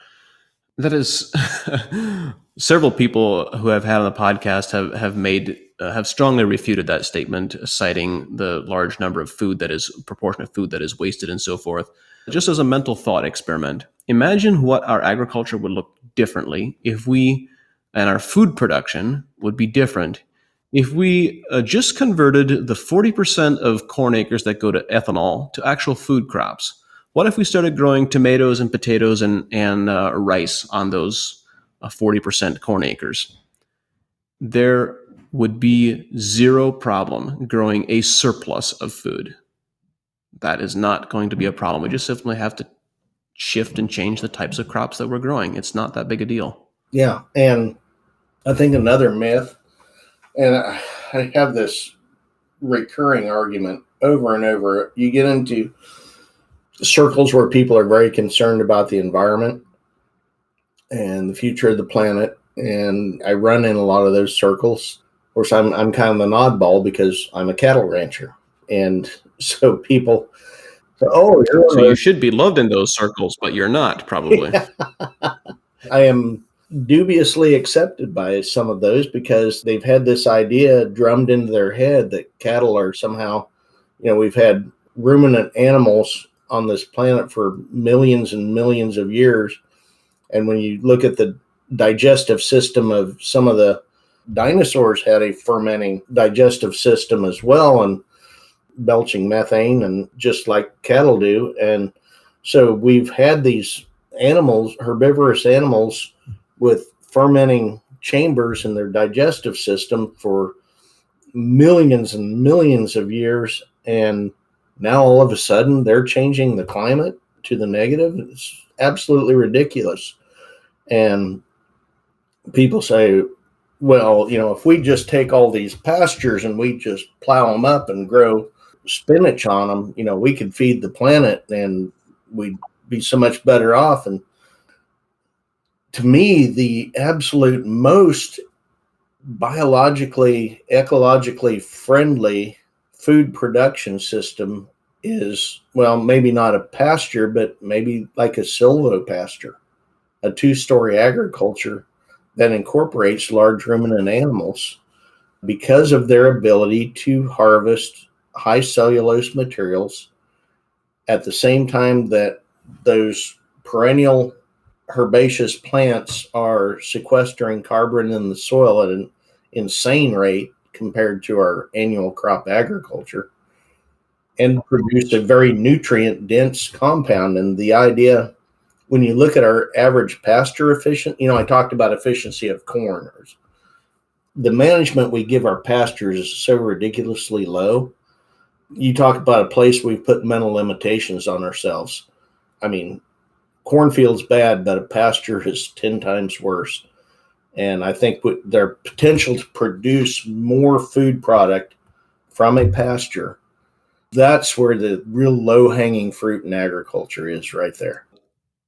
Speaker 1: That is, several people who I've had on the podcast have strongly refuted that statement, citing the large number of proportion of food that is wasted and so forth. Just as a mental thought experiment, imagine what our agriculture would look differently and our food production would be different if we just converted the 40% of corn acres that go to ethanol to actual food crops. What if we started growing tomatoes and potatoes and rice on those 40% corn acres? There would be zero problem growing a surplus of food. That is not going to be a problem. We just simply have to shift and change the types of crops that we're growing. It's not that big a deal.
Speaker 2: Yeah. And I think another myth, and I have this recurring argument over and over, you get into circles where people are very concerned about the environment and the future of the planet. And I run in a lot of those circles. Of course, I'm kind of an oddball because I'm a cattle rancher. And so people say, oh, you're
Speaker 1: So you should be loved in those circles, but you're not, probably.
Speaker 2: I am dubiously accepted by some of those because they've had this idea drummed into their head that cattle are somehow, we've had ruminant animals on this planet for millions and millions of years. And when you look at the digestive system of some of the dinosaurs had a fermenting digestive system as well and belching methane, and just like cattle do. And so we've had these animals, herbivorous animals, with fermenting chambers in their digestive system for millions and millions of years. And now all of a sudden they're changing the climate to the negative. It's absolutely ridiculous. And people say, well, if we just take all these pastures and we just plow them up and grow spinach on them, we could feed the planet and we'd be so much better off. And to me, the absolute most biologically, ecologically friendly food production system is, well, maybe not a pasture, but maybe like a silvopasture, a two-story agriculture that incorporates large ruminant animals because of their ability to harvest high cellulose materials at the same time that those perennial herbaceous plants are sequestering carbon in the soil at an insane rate compared to our annual crop agriculture, and produce a very nutrient dense compound. And the idea, when you look at our average pasture I talked about efficiency of corn. The management we give our pastures is so ridiculously low. You talk about a place we've put mental limitations on ourselves. I mean, cornfield's bad, but a pasture is 10 times worse. And I think with their potential to produce more food product from a pasture, that's where the real low-hanging fruit in agriculture is, right there.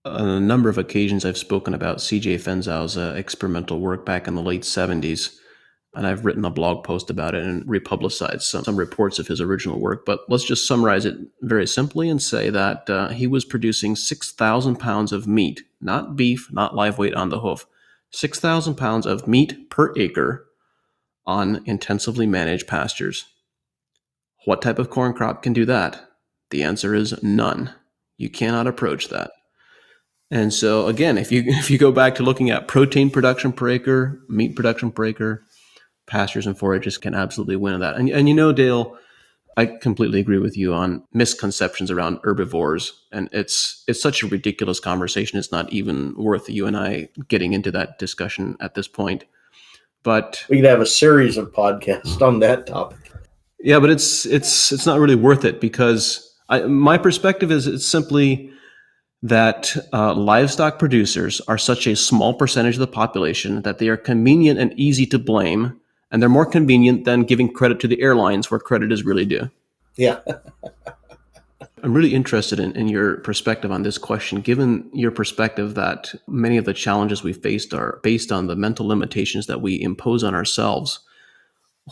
Speaker 1: On a number of occasions, I've spoken about C.J. Fenzau's experimental work back in the late 70s, and I've written a blog post about it and republicized some reports of his original work. But let's just summarize it very simply and say that he was producing 6,000 pounds of meat, not beef, not live weight on the hoof, 6,000 pounds of meat per acre on intensively managed pastures. What type of corn crop can do that? The answer is none. You cannot approach that. And so again, if you go back to looking at protein production per acre, meat production per acre, pastures and forages can absolutely win that. And Dale, I completely agree with you on misconceptions around herbivores. And it's such a ridiculous conversation. It's not even worth you and I getting into that discussion at this point. But
Speaker 2: we could have a series of podcasts on that topic.
Speaker 1: Yeah, but it's not really worth it because my perspective is it's simply that livestock producers are such a small percentage of the population that they are convenient and easy to blame, and they're more convenient than giving credit to the airlines where credit is really due.
Speaker 2: Yeah.
Speaker 1: I'm really interested in your perspective on this question, given your perspective that many of the challenges we faced are based on the mental limitations that we impose on ourselves.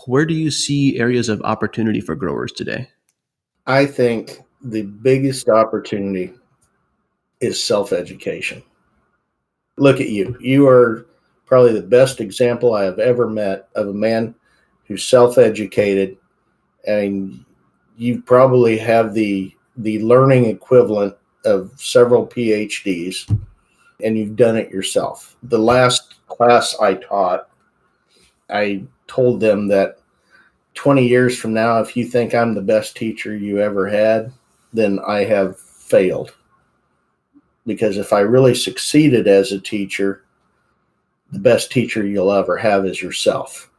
Speaker 1: Where do you see areas of opportunity for growers today?
Speaker 2: I think the biggest opportunity is self-education. Look at you. You are probably the best example I have ever met of a man who's self-educated, and you probably have the learning equivalent of several PhDs, and you've done it yourself. The last class I taught, I told them that 20 years from now, if you think I'm the best teacher you ever had, then I have failed. Because if I really succeeded as a teacher, the best teacher you'll ever have is yourself.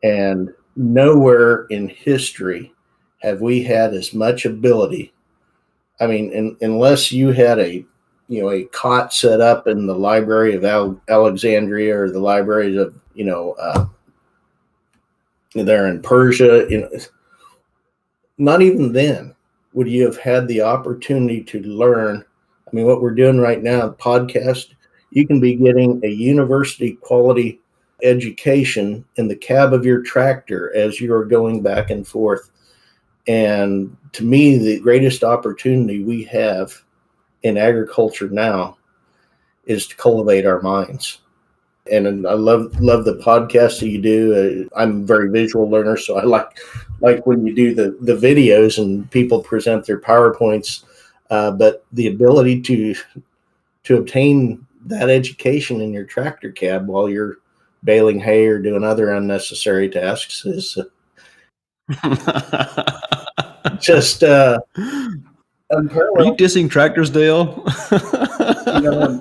Speaker 2: And nowhere in history have we had as much ability I mean, unless you had a cot set up in the library of Alexandria or the libraries of there in Persia, not even then would you have had the opportunity to learn. I mean, what we're doing right now, podcast, you can be getting a university quality education in the cab of your tractor as you are going back and forth. And to me, the greatest opportunity we have in agriculture now is to cultivate our minds. And I love the podcast that you do. I'm a very visual learner, so I like when you do the videos and people present their PowerPoints. But the ability to obtain that education in your tractor cab while you're baling hay or doing other unnecessary tasks is just
Speaker 1: Are you
Speaker 2: unparalleled.
Speaker 1: dissing tractors, Dale?
Speaker 2: You know,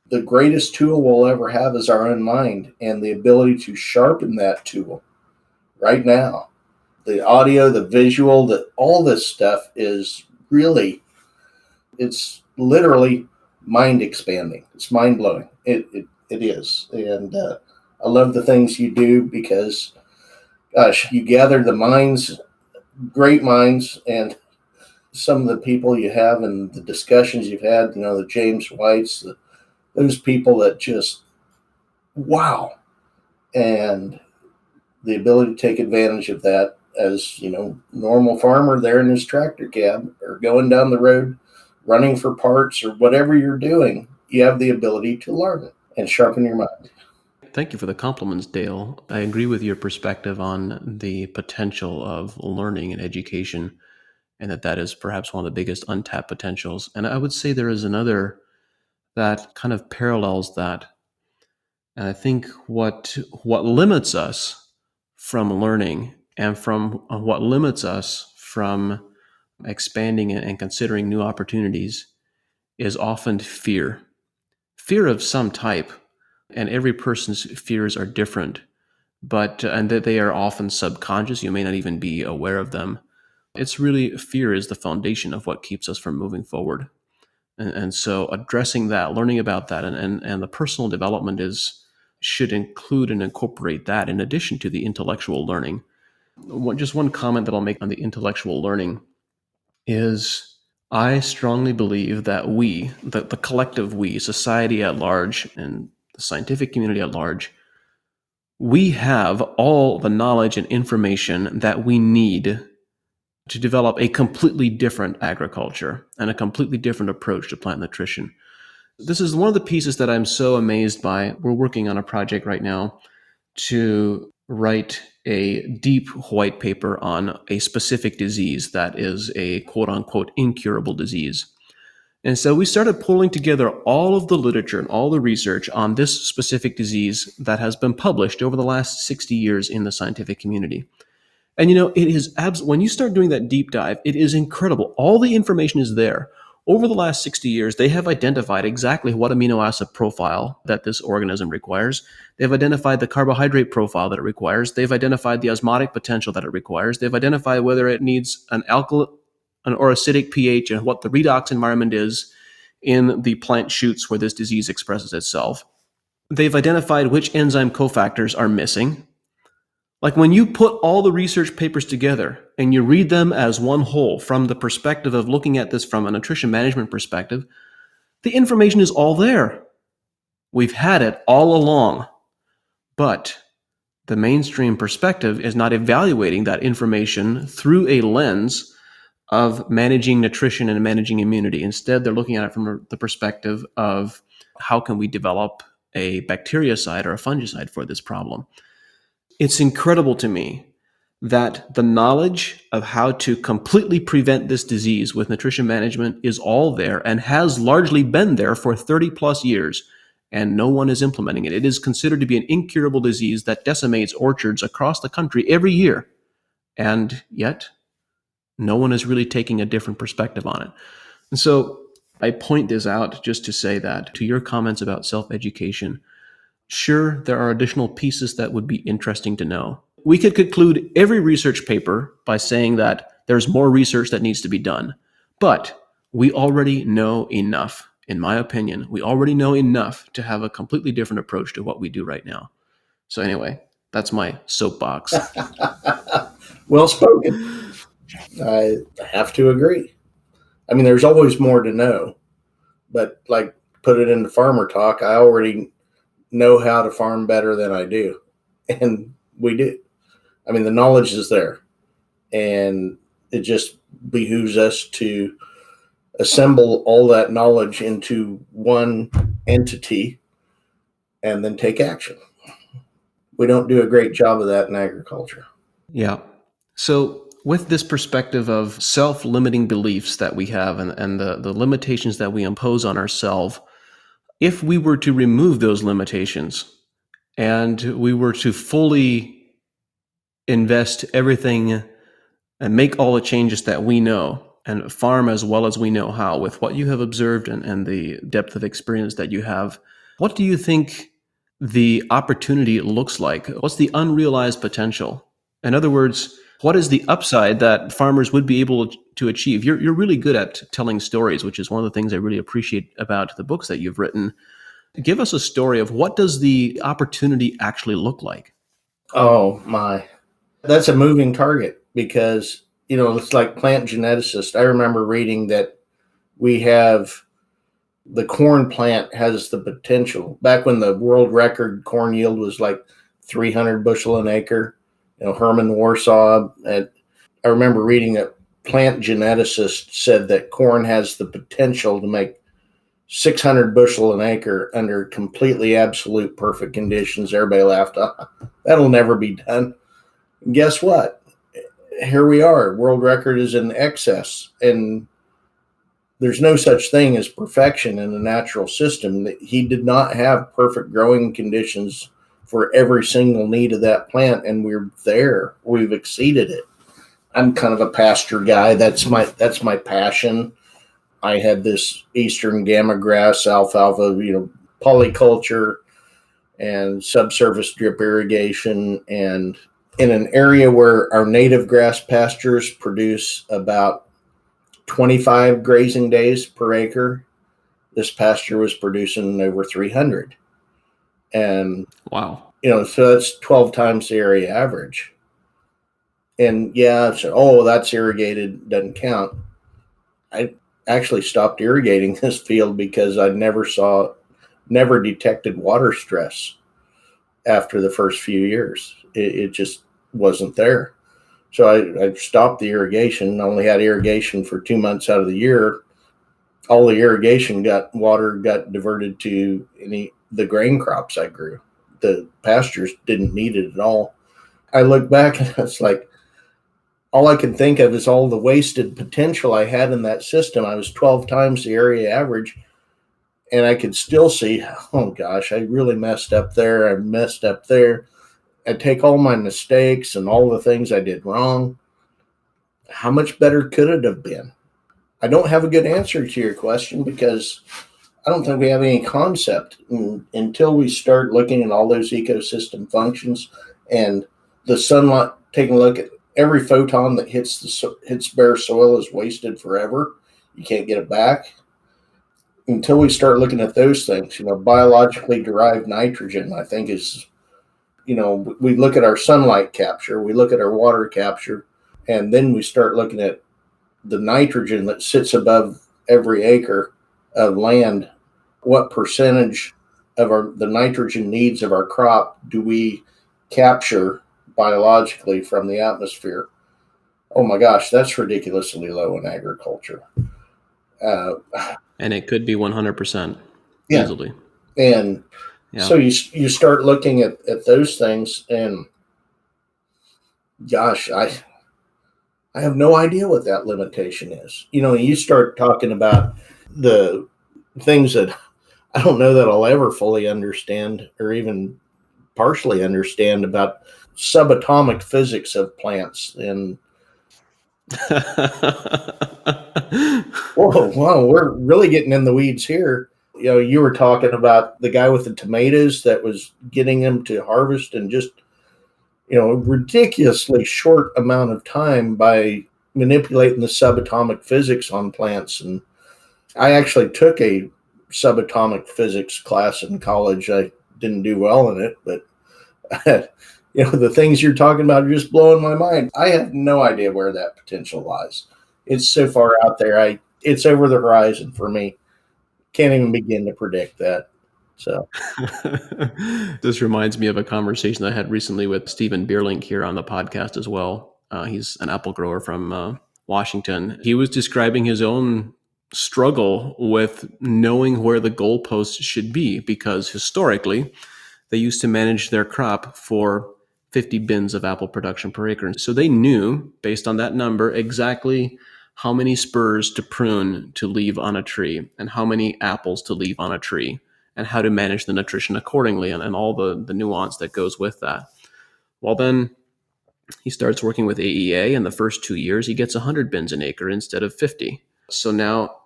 Speaker 2: the greatest tool we'll ever have is our own mind and the ability to sharpen that tool right now. The audio, the visual, all this stuff is really, it's literally mind expanding. It's mind blowing. It is. And I love the things you do because, gosh, you gather the minds, great minds, and some of the people you have and the discussions you've had, the James Whites, those people that just, wow. And the ability to take advantage of that as, normal farmer there in his tractor cab or going down the road, running for parts or whatever you're doing, you have the ability to learn it and sharpen your mind.
Speaker 1: Thank you for the compliments, Dale. I agree with your perspective on the potential of learning and education, and that is perhaps one of the biggest untapped potentials. And I would say there is another that kind of parallels that. And I think what limits us from learning and from what limits us from expanding and considering new opportunities is often fear of some type. And every person's fears are different, but and that they are often subconscious. You may not even be aware of them. It's really fear is the foundation of what keeps us from moving forward. And so addressing that, learning about that, and the personal development should include and incorporate that in addition to the intellectual learning. Just one comment that I'll make on the intellectual learning is I strongly believe that the collective we, society at large, and the scientific community at large, we have all the knowledge and information that we need to develop a completely different agriculture and a completely different approach to plant nutrition. This is one of the pieces that I'm so amazed by. We're working on a project right now to write a deep white paper on a specific disease that is a quote unquote incurable disease. And so we started pulling together all of the literature and all the research on this specific disease that has been published over the last 60 years in the scientific community. And it is when you start doing that deep dive, it is incredible. All the information is there. Over the last 60 years, they have identified exactly what amino acid profile that this organism requires. They've identified the carbohydrate profile that it requires. They've identified the osmotic potential that it requires. They've identified whether it needs an alkaline or acidic pH and what the redox environment is in the plant shoots where this disease expresses itself. They've identified which enzyme cofactors are missing. Like when you put all the research papers together and you read them as one whole from the perspective of looking at this from a nutrition management perspective, the information is all there. We've had it all along. But the mainstream perspective is not evaluating that information through a lens of managing nutrition and managing immunity. Instead, they're looking at it from the perspective of how can we develop a bactericide or a fungicide for this problem. It's incredible to me that the knowledge of how to completely prevent this disease with nutrition management is all there and has largely been there for 30 plus years, and no one is implementing it. It is considered to be an incurable disease that decimates orchards across the country every year, and yet no one is really taking a different perspective on it. And so I point this out just to say that to your comments about self-education, sure, there are additional pieces that would be interesting to know. We could conclude every research paper by saying that there's more research that needs to be done. But we already know enough, in my opinion, we already know enough to have a completely different approach to what we do right now. So anyway, that's my soapbox.
Speaker 2: Well spoken. I have to agree. I mean, there's always more to know, but like put it into farmer talk, I already know how to farm better than I do. And we do. I mean, the knowledge is there, and it just behooves us to assemble all that knowledge into one entity and then take action. We don't do a great job of that in agriculture.
Speaker 1: Yeah. So with this perspective of self-limiting beliefs that we have and the limitations that we impose on ourselves, if we were to remove those limitations and we were to fully invest everything and make all the changes that we know and farm as well as we know how with what you have observed and the depth of experience that you have, what do you think the opportunity looks like? What's the unrealized potential? In other words, what is the upside that farmers would be able to achieve? You're really good at telling stories, which is one of the things I really appreciate about the books that you've written. Give us a story of what does the opportunity actually look like?
Speaker 2: Oh my. That's a moving target because, it's like plant geneticist. I remember reading that we have the corn plant has the potential. Back when the world record corn yield was like 300 bushel an acre, Herman Warsaw. And I remember reading that plant geneticist said that corn has the potential to make 600 bushel an acre under completely absolute perfect conditions. Everybody laughed. That'll never be done. And guess what? Here we are. World record is in excess, and there's no such thing as perfection in a natural system. He did not have perfect growing conditions for every single need of that plant, and we're there. We've exceeded it. I'm kind of a pasture guy. That's my passion. I had this eastern gamma grass, alfalfa, polyculture and subsurface drip irrigation, and in an area where our native grass pastures produce about 25 grazing days per acre, this pasture was producing over 300. And,
Speaker 1: Wow.
Speaker 2: So that's 12 times the area average. And yeah, that's irrigated, doesn't count. I actually stopped irrigating this field because I never detected water stress after the first few years. It just wasn't there. So I stopped the irrigation. I only had irrigation for 2 months out of the year. All the irrigation got diverted to the grain crops I grew. The pastures didn't need it at all. I look back and it's like, all I can think of is all the wasted potential I had in that system. I was 12 times the area average, and I could still see, oh gosh, I really messed up there. I messed up there. I take all my mistakes and all the things I did wrong. How much better could it have been? I don't have a good answer to your question because I don't think we have any concept until we start looking at all those ecosystem functions and the sunlight, taking a look at every photon that hits bare soil is wasted forever. You can't get it back. Until we start looking at those things, biologically derived nitrogen, I think is, we look at our sunlight capture, we look at our water capture, and then we start looking at the nitrogen that sits above every acre of land. What percentage of the nitrogen needs of our crop do we capture biologically from the atmosphere? Oh my gosh, that's ridiculously low in agriculture.
Speaker 1: And it could be 100%
Speaker 2: Yeah.
Speaker 1: easily.
Speaker 2: And so you start looking at those things, and gosh, I have no idea what that limitation is. You start talking about the things that I don't know that I'll ever fully understand or even partially understand about subatomic physics of plants. And wow, we're really getting in the weeds here. You were talking about the guy with the tomatoes that was getting them to harvest in just, ridiculously short amount of time by, manipulating the subatomic physics on plants. And I actually took a subatomic physics class in college. I didn't do well in it, but the things you're talking about are just blowing my mind. I have no idea where that potential lies. It's so far out there. It's over the horizon for me. Can't even begin to predict that. So
Speaker 1: This reminds me of a conversation I had recently with Stephen Bierlink here on the podcast as well. He's an apple grower from Washington. He was describing his own struggle with knowing where the goalposts should be, because historically they used to manage their crop for 50 bins of apple production per acre. So they knew, based on that number, exactly how many spurs to prune to leave on a tree and how many apples to leave on a tree and how to manage the nutrition accordingly and all the nuance that goes with that. Well, then he starts working with AEA. In the first 2 years, he gets 100 bins an acre instead of 50. So now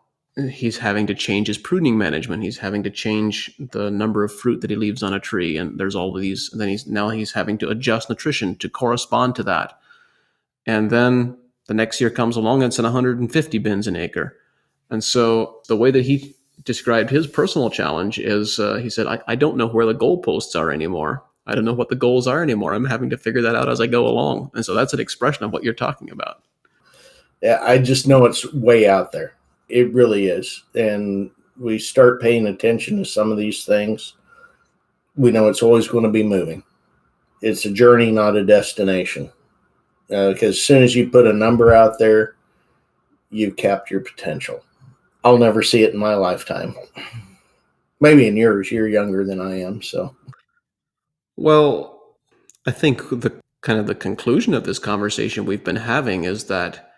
Speaker 1: he's having to change his pruning management. He's having to change the number of fruit that he leaves on a tree. And there's all of these. Then he's having to adjust nutrition to correspond to that. And then the next year comes along and it's at 150 bins an acre. And so the way that he described his personal challenge is he said, I don't know where the goalposts are anymore. I don't know what the goals are anymore. I'm having to figure that out as I go along. And so that's an expression of what you're talking about.
Speaker 2: Yeah, I just know it's way out there. It really is. And we start paying attention to some of these things, we know it's always going to be moving. It's a journey, not a destination. Because as soon as you put a number out there, you've capped your potential. I'll never see it in my lifetime. Maybe in yours. You're younger than I am, so.
Speaker 1: Well, I think the conclusion of this conversation we've been having is that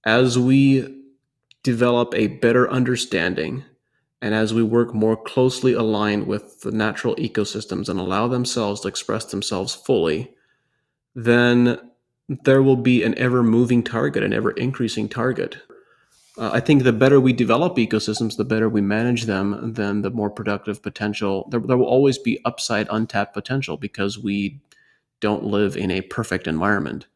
Speaker 1: as we develop a better understanding and as we work more closely aligned with the natural ecosystems and allow themselves to express themselves fully, then there will be an ever moving target, an ever increasing target. I think the better we develop ecosystems, the better we manage them, then the more productive potential. There will always be upside untapped potential because we don't live in a perfect environment.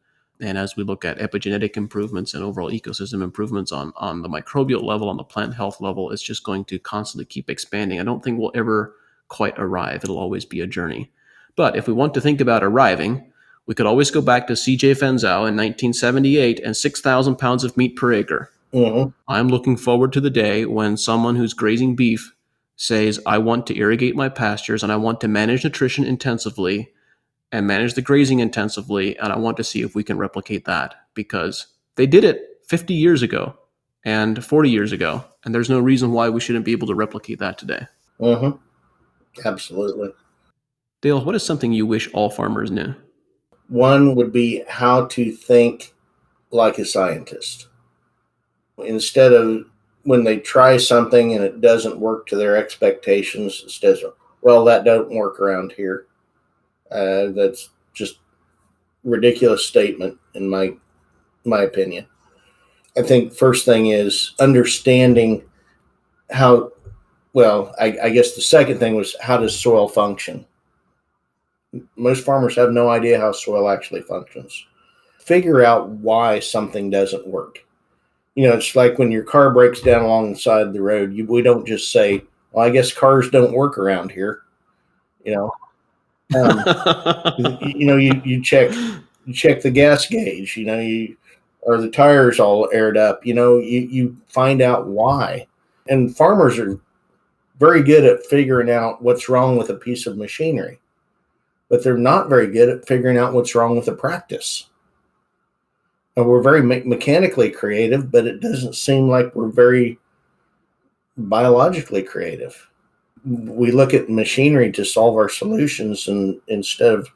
Speaker 1: And as we look at epigenetic improvements and overall ecosystem improvements on the microbial level, on the plant health level, it's just going to constantly keep expanding. I don't think we'll ever quite arrive. It'll always be a journey. But if we want to think about arriving, we could always go back to C.J. Fenzow in 1978 and 6,000 pounds of meat per acre.
Speaker 2: Mm-hmm.
Speaker 1: I'm looking forward to the day when someone who's grazing beef says, I want to irrigate my pastures and I want to manage nutrition intensively and manage the grazing intensively, and I want to see if we can replicate that, because they did it 50 years ago and 40 years ago, and there's no reason why we shouldn't be able to replicate that today.
Speaker 2: Mm-hmm. Absolutely.
Speaker 1: Dale, what is something you wish all farmers knew?
Speaker 2: One would be how to think like a scientist. Instead of when they try something and it doesn't work to their expectations, instead of, well, that don't work around here. That's just ridiculous statement in my opinion. I think first thing is understanding how, I guess the second thing was, how does soil function? Most farmers have no idea how soil actually functions. Figure out why something doesn't work. It's like when your car breaks down along the side of the road, we don't just say, well, I guess cars don't work around here. You check the gas gauge, or the tires all aired up, you find out why. And farmers are very good at figuring out what's wrong with a piece of machinery, but they're not very good at figuring out what's wrong with a practice. And we're very mechanically creative, but it doesn't seem like we're very biologically creative. We look at machinery to solve our solutions, and instead of,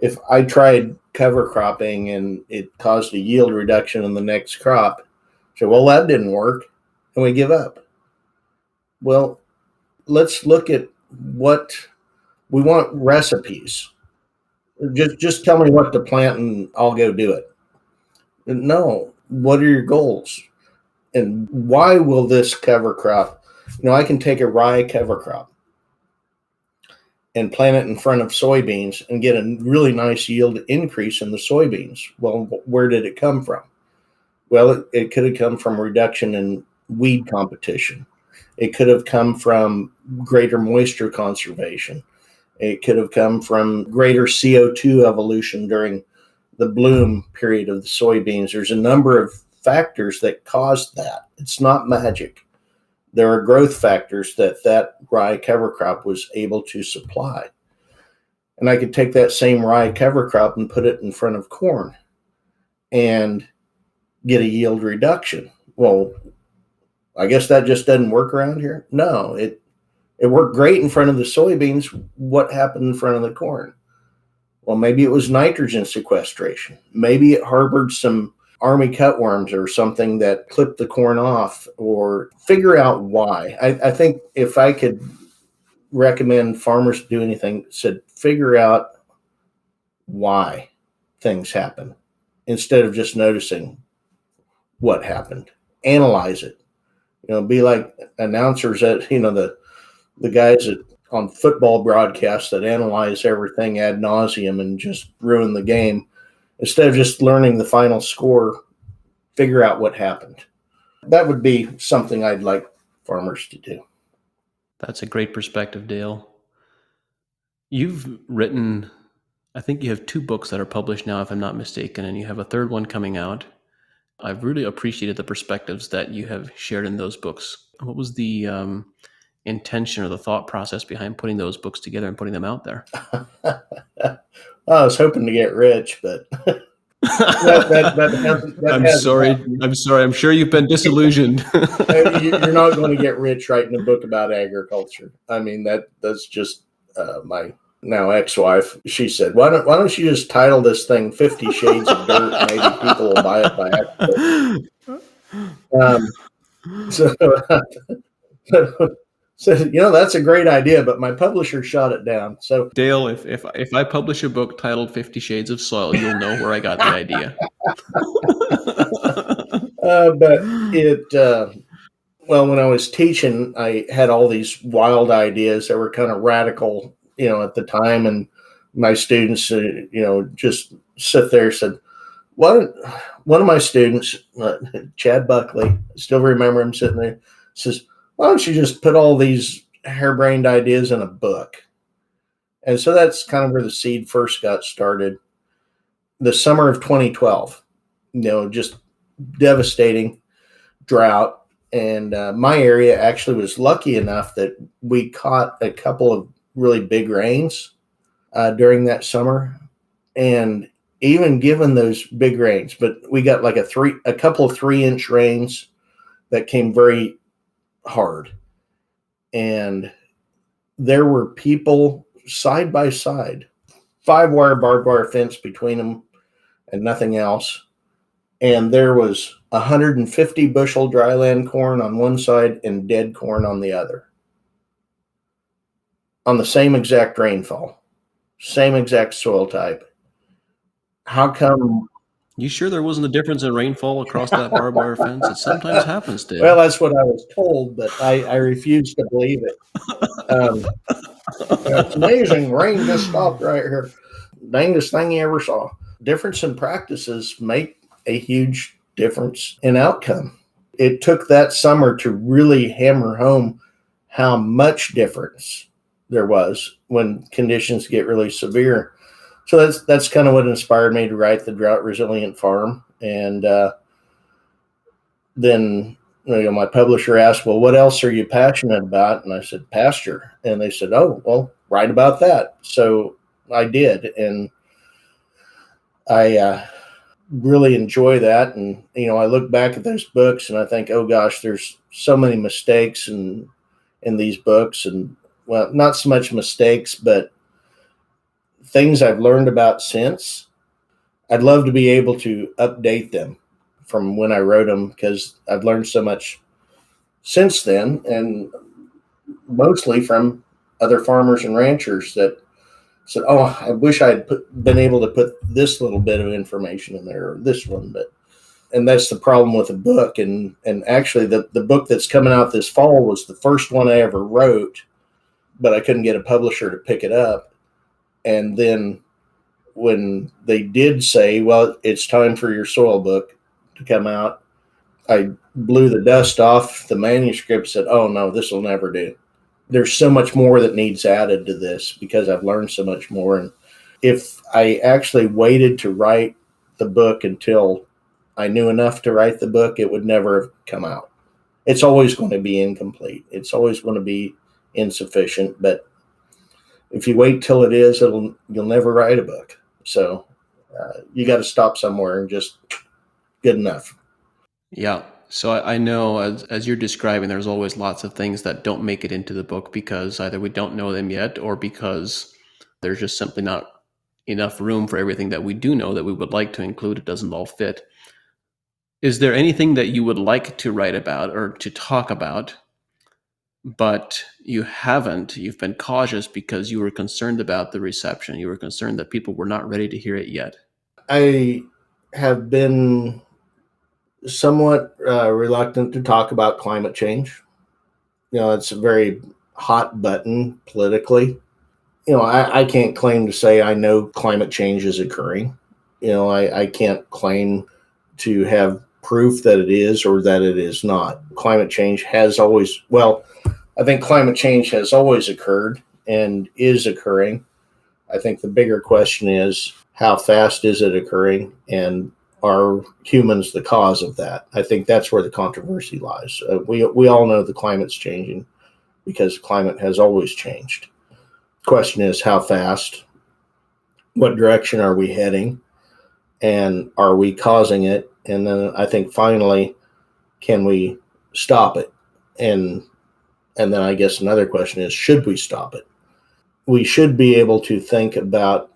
Speaker 2: if I tried cover cropping and it caused a yield reduction in the next crop, so, well, that didn't work, and we give up. Well, let's look at what we want. Recipes. Just tell me what to plant and I'll go do it. No, what are your goals? And why will this cover crop? I can take a rye cover crop and plant it in front of soybeans and get a really nice yield increase in the soybeans. Well, where did it come from? Well, it could have come from reduction in weed competition. It could have come from greater moisture conservation. It could have come from greater CO2 evolution during the bloom period of the soybeans. There's a number of factors that caused that. It's not magic. There are growth factors that rye cover crop was able to supply. And I could take that same rye cover crop and put it in front of corn and get a yield reduction. Well, I guess that just doesn't work around here. No, it worked great in front of the soybeans. What happened in front of the corn? Well, maybe it was nitrogen sequestration. Maybe it harbored some army cutworms or something that clipped the corn off, or figure out why. I think if I could recommend farmers do anything, said figure out why things happen instead of just noticing what happened. Analyze it. Be like announcers at, the guys that on football broadcasts that analyze everything ad nauseum and just ruin the game. Instead of just learning the final score, figure out what happened. That would be something I'd like farmers to do.
Speaker 1: That's a great perspective, Dale. You've written, I think you have 2 books that are published now, if I'm not mistaken, and you have a third one coming out. I've really appreciated the perspectives that you have shared in those books. What was the intention or the thought process behind putting those books together and putting them out there?
Speaker 2: I was hoping to get rich, but
Speaker 1: I'm sorry. I'm sorry. I'm sure you've been disillusioned.
Speaker 2: You're not going to get rich writing a book about agriculture. I mean, that's just my now ex-wife. She said, "Why don't you just title this thing 50 Shades of Dirt? Maybe people will buy it by accident." So that's a great idea, but my publisher shot it down. So
Speaker 1: Dale, if I publish a book titled 50 Shades of Soil, you'll know where I got the idea.
Speaker 2: But when I was teaching, I had all these wild ideas that were kind of radical, at the time, and my students, just sit there and said, one of my students, Chad Buckley, I still remember him sitting there, says, "Why don't you just put all these harebrained ideas in a book?" And so that's kind of where the seed first got started. The summer of 2012, just devastating drought. And my area actually was lucky enough that we caught a couple of really big rains during that summer. And even given those big rains, but we got like a couple of 3-inch rains that came very hard. And there were people side by side, 5-wire barbed wire fence between them and nothing else. And there was 150 bushel dryland corn on one side and dead corn on the other. On the same exact rainfall, same exact soil type. How come?
Speaker 1: You sure there wasn't a difference in rainfall across that barbed wire fence? It sometimes happens, Dale.
Speaker 2: Well, that's what I was told, but I refuse to believe it. It's amazing. Rain just stopped right here. Dangest thing you ever saw. Difference in practices make a huge difference in outcome. It took that summer to really hammer home how much difference there was when conditions get really severe. So that's kind of what inspired me to write the Drought-Resilient Farm. And then my publisher asked, "Well, what else are you passionate about?" And I said, "Pasture." And they said, "Oh, well, write about that." So I did, and I really enjoy that. And I look back at those books and I think, oh gosh, there's so many mistakes in these books, and well, not so much mistakes, but things I've learned about since. I'd love to be able to update them from when I wrote them, because I've learned so much since then, and mostly from other farmers and ranchers that said, "Oh, I wish I'd been able to put this little bit of information in there, or this one." And that's the problem with a book. And actually, the book that's coming out this fall was the first one I ever wrote, but I couldn't get a publisher to pick it up. And then when they did say, "Well, it's time for your soil book to come out," I blew the dust off the manuscript, said, oh no, this will never do. There's so much more that needs added to this because I've learned so much more. And if I actually waited to write the book until I knew enough to write the book, it would never have come out. It's always going to be incomplete. It's always going to be insufficient. But if you wait till it is, you'll never write a book. So you got to stop somewhere and just good enough.
Speaker 1: Yeah. So I know as you're describing, there's always lots of things that don't make it into the book because either we don't know them yet or because there's just simply not enough room for everything that we do know that we would like to include. It doesn't all fit. Is there anything that you would like to write about or to talk about, but you haven't? You've been cautious because you were concerned about the reception. You were concerned that people were not ready to hear it yet.
Speaker 2: I have been somewhat reluctant to talk about climate change. It's a very hot button politically. I can't claim to say I know climate change is occurring. I can't claim to have proof that it is or that it is not. Climate change has always, well, I think climate change has always occurred and is occurring. I think the bigger question is how fast is it occurring and are humans the cause of that? I think that's where the controversy lies. We all know the climate's changing because climate has always changed. The question is how fast, what direction are we heading, and are we causing it? And then I think finally, can we stop it? And then I guess another question is, should we stop it? We should be able to think about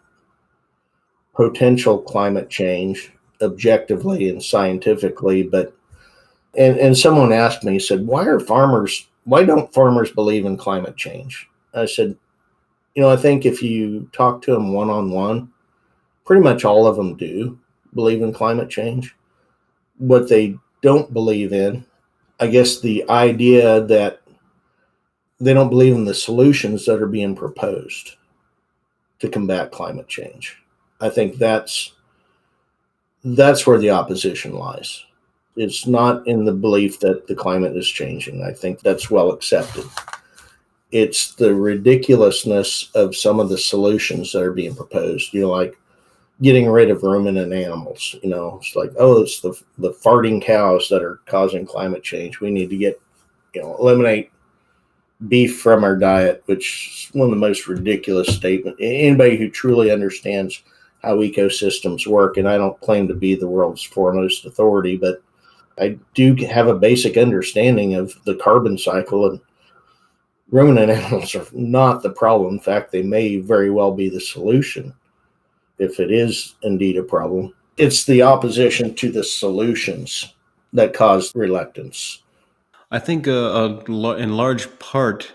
Speaker 2: potential climate change objectively and scientifically, but and someone asked me, he said, why don't farmers believe in climate change? I said, I think if you talk to them one-on-one, pretty much all of them do believe in climate change. What they don't believe in, I guess, the idea that they don't believe in the solutions that are being proposed to combat climate change. I think that's where the opposition lies. It's not in the belief that the climate is changing. I think that's well accepted. It's the ridiculousness of some of the solutions that are being proposed, like getting rid of ruminant animals. It's like, oh, it's the farting cows that are causing climate change. We need to eliminate beef from our diet, which is one of the most ridiculous statements. Anybody who truly understands how ecosystems work, and I don't claim to be the world's foremost authority, but I do have a basic understanding of the carbon cycle, and ruminant animals are not the problem. In fact, they may very well be the solution if it is indeed a problem. It's the opposition to the solutions that cause reluctance.
Speaker 1: I think in large part,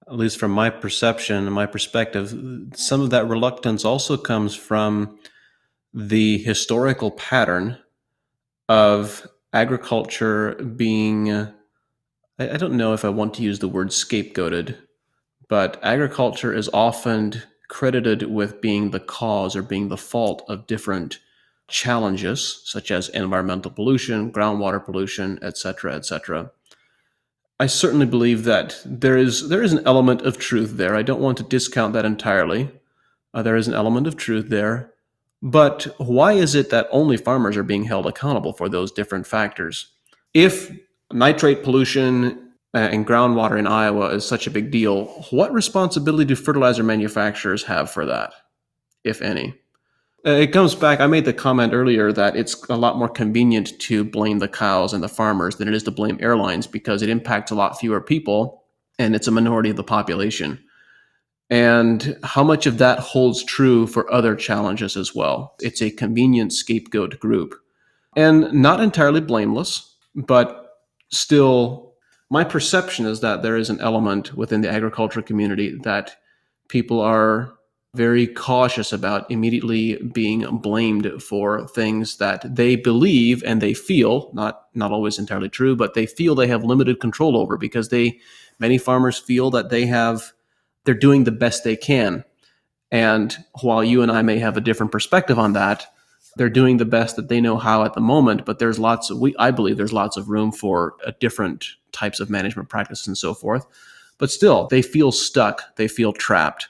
Speaker 1: at least from my perception and my perspective, some of that reluctance also comes from the historical pattern of agriculture being, I don't know if I want to use the word scapegoated, but agriculture is often credited with being the cause or being the fault of different challenges, such as environmental pollution, groundwater pollution, etc., etc. I certainly believe that there is an element of truth there. I don't want to discount that entirely. There is an element of truth there. But why is it that only farmers are being held accountable for those different factors? If nitrate pollution and groundwater in Iowa is such a big deal, what responsibility do fertilizer manufacturers have for that, if any? It comes back, I made the comment earlier that it's a lot more convenient to blame the cows and the farmers than it is to blame airlines because it impacts a lot fewer people and it's a minority of the population. And how much of that holds true for other challenges as well? It's a convenient scapegoat group. And not entirely blameless, but still, my perception is that there is an element within the agriculture community that people are very cautious about immediately being blamed for things that they believe and they feel, not always entirely true, but they feel they have limited control over because many farmers feel that they're doing the best they can. And while you and I may have a different perspective on that, They're doing the best that they know how at the moment, but there's I believe there's lots of room for different types of management practices and so forth. But still, they feel stuck, they feel trapped.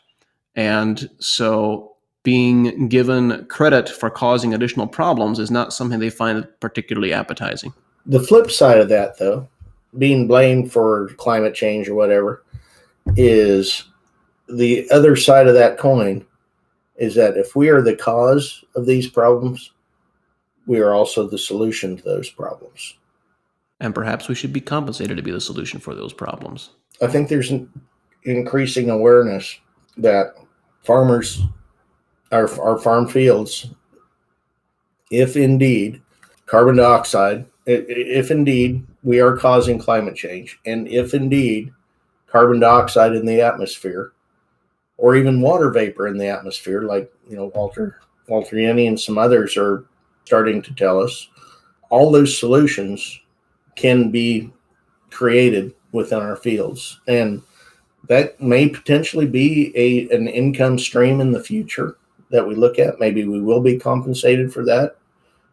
Speaker 1: And so being given credit for causing additional problems is not something they find particularly appetizing.
Speaker 2: The flip side of that, though, being blamed for climate change or whatever, is the other side of that coin is that if we are the cause of these problems, we are also the solution to those problems.
Speaker 1: And perhaps we should be compensated to be the solution for those problems.
Speaker 2: I think there's an increasing awareness that farmers, our farm fields, if indeed carbon dioxide, if indeed we are causing climate change, and if indeed carbon dioxide in the atmosphere, or even water vapor in the atmosphere, like Walter Yenny and some others are starting to tell us, all those solutions can be created within our fields, and that may potentially be an income stream in the future that we look at. Maybe we will be compensated for that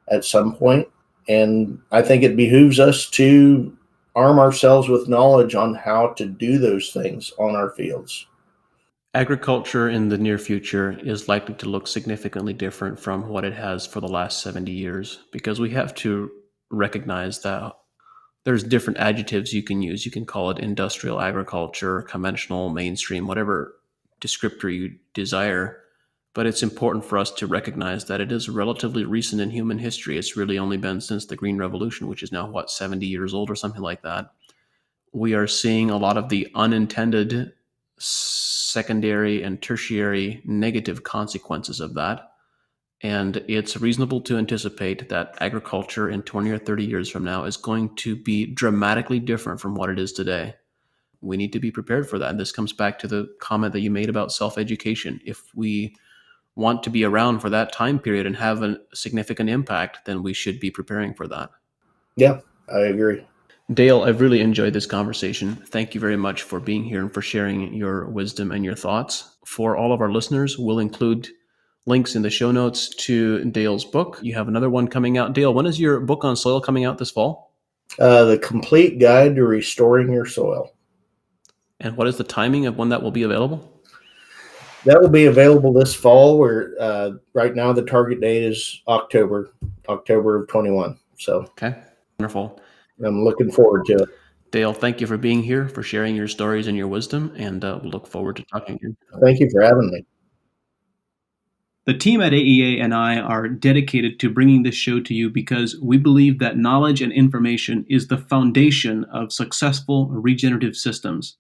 Speaker 2: at some point. And I think it behooves us to arm ourselves with knowledge on how to do those things on our fields.
Speaker 1: Agriculture in the near future is likely to look significantly different from what it has for the last 70 years, because we have to recognize that there's different adjectives you can use. You can call it industrial agriculture, conventional, mainstream, whatever descriptor you desire. But it's important for us to recognize that it is relatively recent in human history. It's really only been since the Green Revolution, which is now, 70 years old or something like that. We are seeing a lot of the unintended secondary and tertiary negative consequences of that. And it's reasonable to anticipate that agriculture in 20 or 30 years from now is going to be dramatically different from what it is today. We need to be prepared for that. And this comes back to the comment that you made about self-education. If we want to be around for that time period and have a significant impact, then we should be preparing for that.
Speaker 2: Yeah, I agree.
Speaker 1: Dale, I've really enjoyed this conversation. Thank you very much for being here and for sharing your wisdom and your thoughts. For all of our listeners, we'll include links in the show notes to Dale's book. You have another one coming out. Dale, when is your book on soil coming out this fall?
Speaker 2: The Complete Guide to Restoring Your Soil. And
Speaker 1: what is the timing of when that will be available?
Speaker 2: That will be available this fall. Where right now the target date is October of 21. So
Speaker 1: okay, wonderful.
Speaker 2: I'm looking forward to it.
Speaker 1: Dale, thank you for being here, for sharing your stories and your wisdom, and we'll look forward to talking again.
Speaker 2: Thank you for having me.
Speaker 1: The team at AEA and I are dedicated to bringing this show to you because we believe that knowledge and information is the foundation of successful regenerative systems.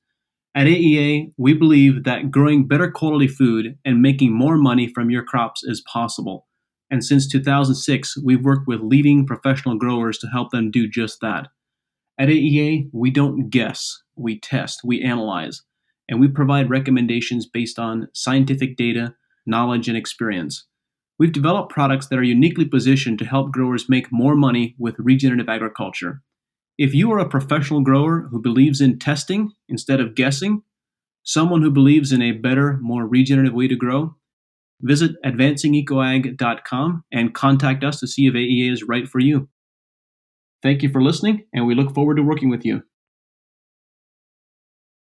Speaker 1: At AEA, we believe that growing better quality food and making more money from your crops is possible. And since 2006, we've worked with leading professional growers to help them do just that. At AEA, we don't guess, we test, we analyze, and we provide recommendations based on scientific data, knowledge, and experience. We've developed products that are uniquely positioned to help growers make more money with regenerative agriculture. If you are a professional grower who believes in testing instead of guessing, someone who believes in a better, more regenerative way to grow, visit advancingecoag.com and contact us to see if AEA is right for you. Thank you for listening, and we look forward to working with you.